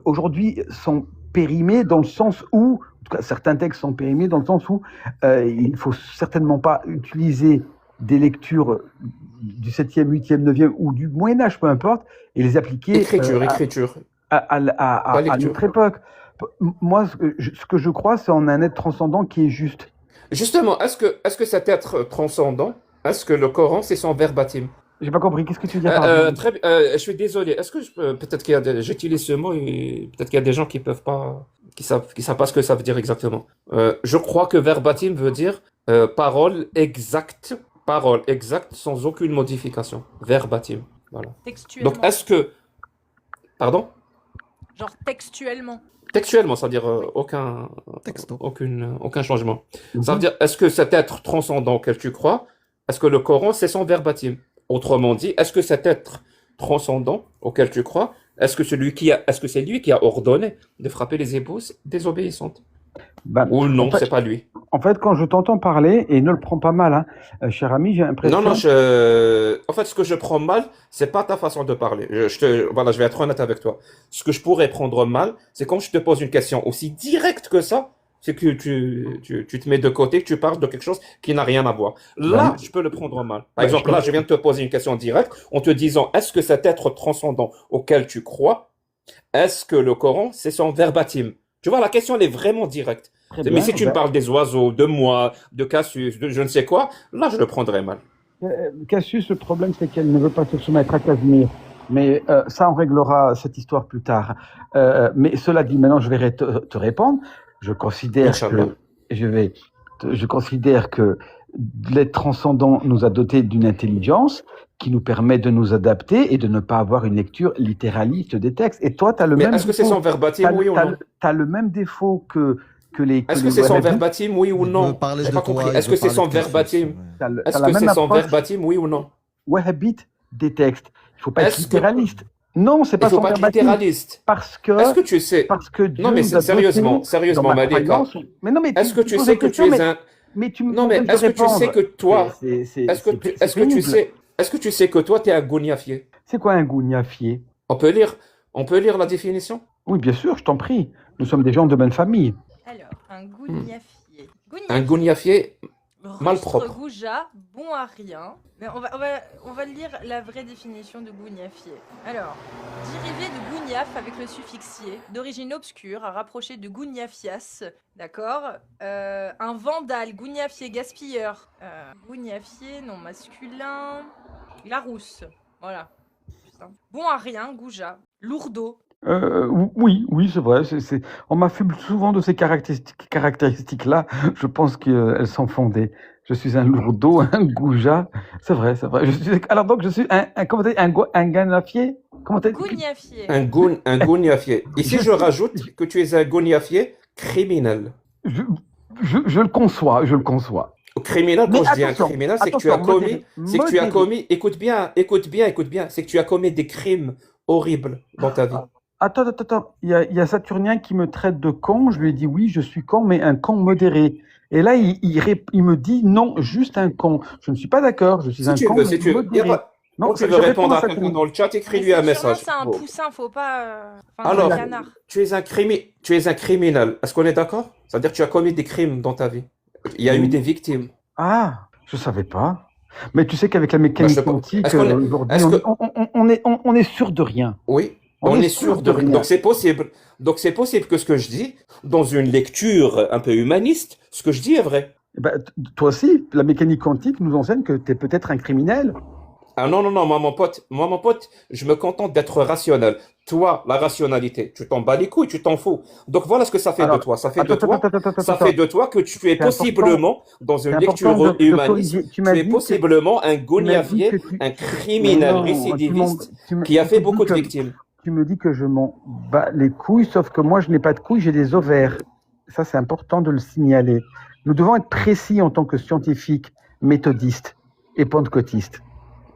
aujourd'hui, sont périmés dans le sens où, en tout cas, certains textes sont périmés dans le sens où il ne faut certainement pas utiliser des lectures du 7e, 8e, 9e ou du Moyen-Âge, peu importe, et les appliquer à notre époque. Moi, ce que je crois, c'est en un être transcendant qui est juste. Justement, est-ce que cet être transcendant, est-ce que le Coran, c'est son verbatim? J'ai pas compris. Qu'est-ce que tu veux dire par là? Je suis désolé. Est-ce que peut-être qu'il y a j'utilise ce mot et peut-être qu'il y a des gens qui peuvent pas, qui savent pas ce que ça veut dire exactement. Je crois que verbatim veut dire parole exacte sans aucune modification. Verbatim. Voilà. Textuellement. Donc est-ce que, pardon? Genre textuellement. Textuellement, c'est-à-dire aucun changement. Ça veut dire, est-ce que cet être transcendant auquel tu crois, est-ce que le Coran, c'est son verbatim? Autrement dit, est-ce que cet être transcendant auquel tu crois, est-ce que c'est lui qui a ordonné de frapper les épouses désobéissantes? Ou non, c'est pas lui. En fait, quand je t'entends parler, et ne le prends pas mal, cher ami, j'ai l'impression... Non, en fait, ce que je prends mal, c'est pas ta façon de parler. Je vais être honnête avec toi. Ce que je pourrais prendre mal, c'est quand je te pose une question aussi directe que ça, c'est que tu te mets de côté, que tu parles de quelque chose qui n'a rien à voir. Là, je peux le prendre mal. Par exemple, là, je viens de te poser une question directe en te disant, est-ce que cet être transcendant auquel tu crois, est-ce que le Coran, c'est son verbatim? Tu vois, la question, elle est vraiment directe. Mais si tu me parles des oiseaux, de moi, de Cassius, de je ne sais quoi, là, je le prendrais mal. Cassius, le problème, c'est qu'elle ne veut pas se soumettre à Casimir. Mais ça, on réglera cette histoire plus tard. Mais cela dit, maintenant, je vais te répondre. Je considère que l'être transcendant nous a dotés d'une intelligence qui nous permet de nous adapter et de ne pas avoir une lecture littéraliste des textes. Et toi, tu as le même défaut. Mais est-ce que c'est son verbatim, oui ou non? Tu as le même défaut que les... Est-ce que c'est son verbatim, oui ou non? J'ai pas compris. Est-ce que c'est son verbatim? Est-ce que c'est son verbatim, oui ou non? Wahhabite des textes. Il ne faut pas être littéraliste. Non, c'est pas son verbatim. Il faut pas être littéraliste. Parce que... Est-ce que tu sais... Parce que Dieu non, mais sérieusement, Malika. Mais non, mais est-ce que tu sais que tu es un... Mais tu me non, mais est-ce que tu sais que toi... Est-ce que tu sais que toi, tu es un gouniafié? C'est quoi un gouniafié? On peut lire la définition? Oui, bien sûr, je t'en prie. Nous sommes des gens de bonne famille. Alors, un gouniafié. Un gouniafié malpropre. Gouja, bon à rien. Mais on va lire la vraie définition de gouniafié. Alors, dérivé de gouniaf avec le suffixier, d'origine obscure, à rapprocher de gouniafias, d'accord. Un vandale, gouniafié, gaspilleur. Gouniafié, non masculin. Larousse, voilà. Putain. Bon à rien, gouja. Lourdeau. Oui, c'est vrai. On m'affuble souvent de ces caractéristiques-là. Je pense qu'elles sont fondées. Je suis un lourdeau, un goujat. C'est vrai. Alors donc, je suis un ganafier. Gouniafier. Un gouniafier. Ici, je rajoute que tu es un gouniafier criminel. Je le conçois. Criminel, quand je dis un criminel, c'est que tu as commis, écoute bien, c'est que tu as commis des crimes horribles dans ta vie. Attends. Il y a Saturnien qui me traite de con. Je lui ai dit oui, je suis con, mais un con modéré. Et là, il me dit non, juste un con. Je ne suis pas d'accord. Je suis un con modéré. Quand Non, tu veux je réponds répondre à à sa quelqu'un question. dans le chat, Mais écris-lui un c'est sûrement message. c'est un Bon. poussin, faut pas. Enfin, un Alors, canard. tu es un criminel. Est-ce qu'on est d'accord? C'est-à-dire que tu as commis des crimes dans ta vie. Il y a eu des victimes. Ah, je savais pas. Mais tu sais qu'avec la Bah, mécanique quantique, Est-ce qu'on est... aujourd'hui, Est-ce que... on est sûr de rien. Oui, On on est est sûr sûr de de rien. rien. Donc c'est possible. Donc c'est possible que ce que je dis, dans une lecture un peu humaniste, ce que je dis est vrai. Eh ben, toi aussi, la mécanique quantique nous enseigne que tu es peut-être un criminel. Ah non, non, non, moi, mon pote, je me contente d'être rationnel. Toi, la rationalité, tu t'en bats les couilles, tu t'en fous. Donc voilà ce que ça fait de Alors, toi. Ça fait attends, de toi, ça fait de toi que tu es C'est important, possiblement, dans c'est une important lecture de humaniste, corriger. tu es possiblement un Tu m'as dit goliafier, que un mais criminel non, récidiviste qui a fait beaucoup de victimes. tu me dis que je m'en bats les couilles, sauf que moi, je n'ai pas de couilles, j'ai des ovaires. Ça, c'est important de le signaler. Nous devons être précis en tant que scientifiques, méthodistes et pentecôtistes,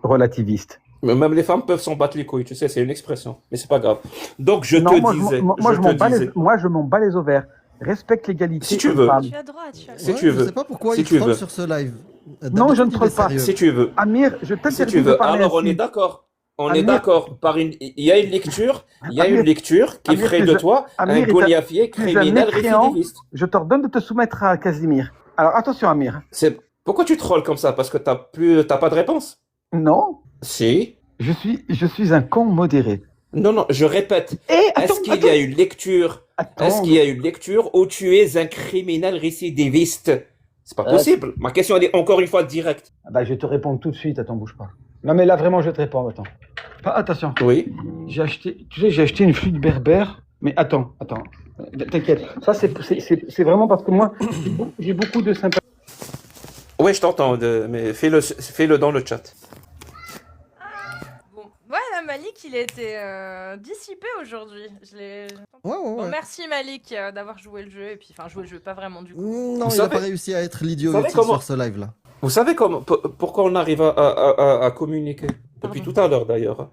relativistes. Mais même les femmes peuvent s'en battre les couilles, tu sais, c'est une expression. Mais c'est pas grave. Donc je Non, te moi, disais, je m'en bats les ovaires. Respecte l'égalité Si tu veux. homme-femme. Tu as droit, tu as Si Ouais, tu je veux. sais pas pourquoi Si il tu troll veux. sur ce live. Non, je ne D'habitude, il est troll pas. sérieux. Si tu veux. Amir, je Si t'interdis tu de veux. parler Alors on ainsi. est d'accord. On est Amir, d'accord par il y a une lecture, il y a Amir, une lecture qui Amir, ferait tu de es- toi un Amir est un- goliafier tu es un criminel mécréant. récidiviste. Je t'ordonne de te soumettre à Casimir. Alors attention, Amir. C'est pourquoi tu trolles comme ça? Parce que t'as pas de réponse? Non, Si. je suis un con modéré. Non, non, je répète. Eh, Est-ce qu'il y a une lecture? Est-ce attends, qu'il y a une lecture où tu es un criminel récidiviste? C'est pas possible. Ma question, elle est encore une fois directe. Ah bah, je vais te répondre tout de suite, attends, bouge pas. Non mais là vraiment je vais te répondre, attends. Attention, Oui. j'ai acheté une flûte berbère, mais attends, t'inquiète. Ça c'est vraiment parce que moi j'ai beaucoup de sympathie. Oui, je t'entends, mais fais-le dans le chat. Bon, ouais, là, Malik, il a été dissipé aujourd'hui. Ouais. Bon, merci Malik d'avoir joué le jeu et puis enfin joué le jeu pas vraiment du coup. Non, Vous il a savez- pas réussi à être l'idiot vous savez utile comment- sur ce live-là. Vous savez pourquoi on arrive à communiquer? Depuis tout à l'heure d'ailleurs.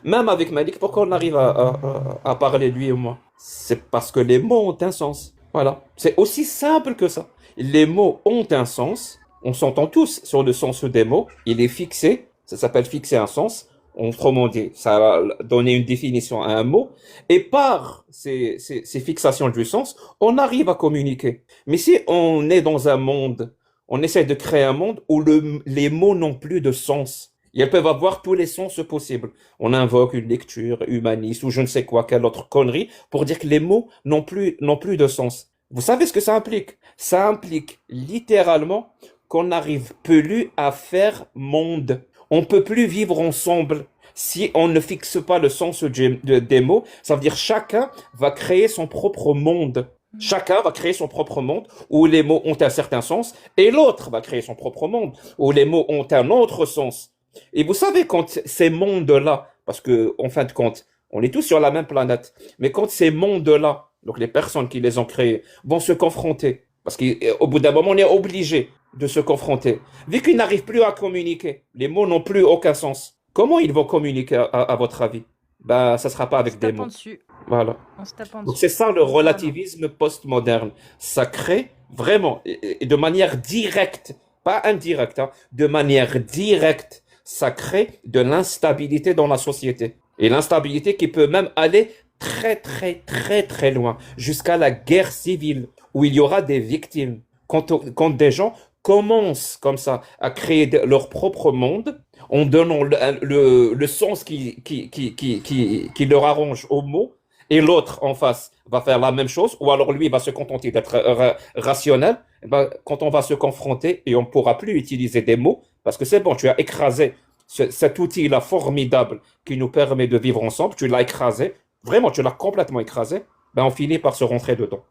Même avec Malik, pourquoi on arrive à parler lui et moi? C'est parce que les mots ont un sens. Voilà. C'est aussi simple que ça. Les mots ont un sens. On s'entend tous sur le sens des mots. Il est fixé. Ça s'appelle fixer un sens. Autrement dit, ça va donner une définition à un mot. Et par ces fixations du sens, on arrive à communiquer. Mais si on est dans un monde, on essaie de créer un monde où les mots n'ont plus de sens. Ils peuvent avoir tous les sens possibles. On invoque une lecture humaniste ou je ne sais quoi, quelle autre connerie, pour dire que les mots n'ont plus de sens. Vous savez ce que ça implique? Ça implique littéralement qu'on n'arrive plus à faire monde. On peut plus vivre ensemble si on ne fixe pas le sens des mots. Ça veut dire chacun va créer son propre monde. Chacun va créer son propre monde où les mots ont un certain sens et l'autre va créer son propre monde où les mots ont un autre sens. Et vous savez, quand ces mondes-là, parce que, en fin de compte, on est tous sur la même planète, mais quand ces mondes-là, donc les personnes qui les ont créés, vont se confronter, parce qu'au bout d'un moment, on est obligé de se confronter, vu qu'ils n'arrivent plus à communiquer, les mots n'ont plus aucun sens. Comment ils vont communiquer à votre avis? Ben, ça sera pas avec des mots. Dessus. Voilà. On se tapant Donc dessus. c'est ça le relativisme postmoderne. Ça crée vraiment, et de manière directe, pas indirecte, hein, de manière directe, ça crée de l'instabilité dans la société. Et l'instabilité qui peut même aller très très très très loin, jusqu'à la guerre civile, où il y aura des victimes. Quand des gens commencent comme ça à créer leur propre monde, en donnant le sens qui leur arrange aux mots, et l'autre en face va faire la même chose, ou alors lui va se contenter d'être rationnel, eh ben, quand on va se confronter et on ne pourra plus utiliser des mots, parce que c'est bon, tu as écrasé cet outil-là formidable qui nous permet de vivre ensemble, tu l'as écrasé, vraiment, tu l'as complètement écrasé, ben on finit par se rentrer dedans.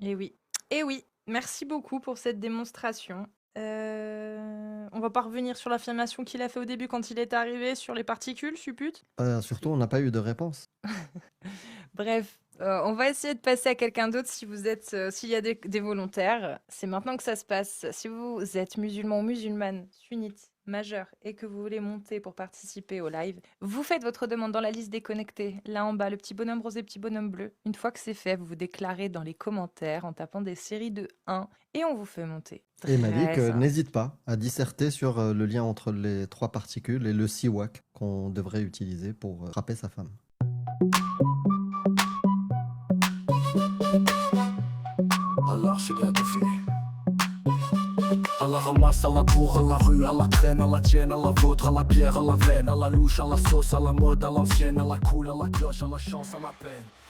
Et oui. Et oui. Merci beaucoup pour cette démonstration. On va pas revenir sur l'affirmation qu'il a fait au début quand il est arrivé sur les particules, suppute. Surtout, on n'a pas eu de réponse. Bref, On va essayer de passer à quelqu'un d'autre si vous êtes, s'il y a des volontaires. C'est maintenant que ça se passe. Si vous êtes musulman ou musulmane, sunnite, majeur, et que vous voulez monter pour participer au live, vous faites votre demande dans la liste des connectés. Là en bas, le petit bonhomme rose et le petit bonhomme bleu. Une fois que c'est fait, vous vous déclarez dans les commentaires en tapant des séries de 1 et on vous fait monter. Et Malik, Très simple. n'hésite pas à disserter sur le lien entre les 3 particules et le siwak qu'on devrait utiliser pour frapper sa femme. Allah, je viens de finir. Allah ramasse à la cour, à la rue, à la traîne, à la tienne, à la vôtre, à la bière, à la veine, à la louche, à la sauce, à la mode, à l'ancienne, à la cool, à la cloche, à la chance, à la peine.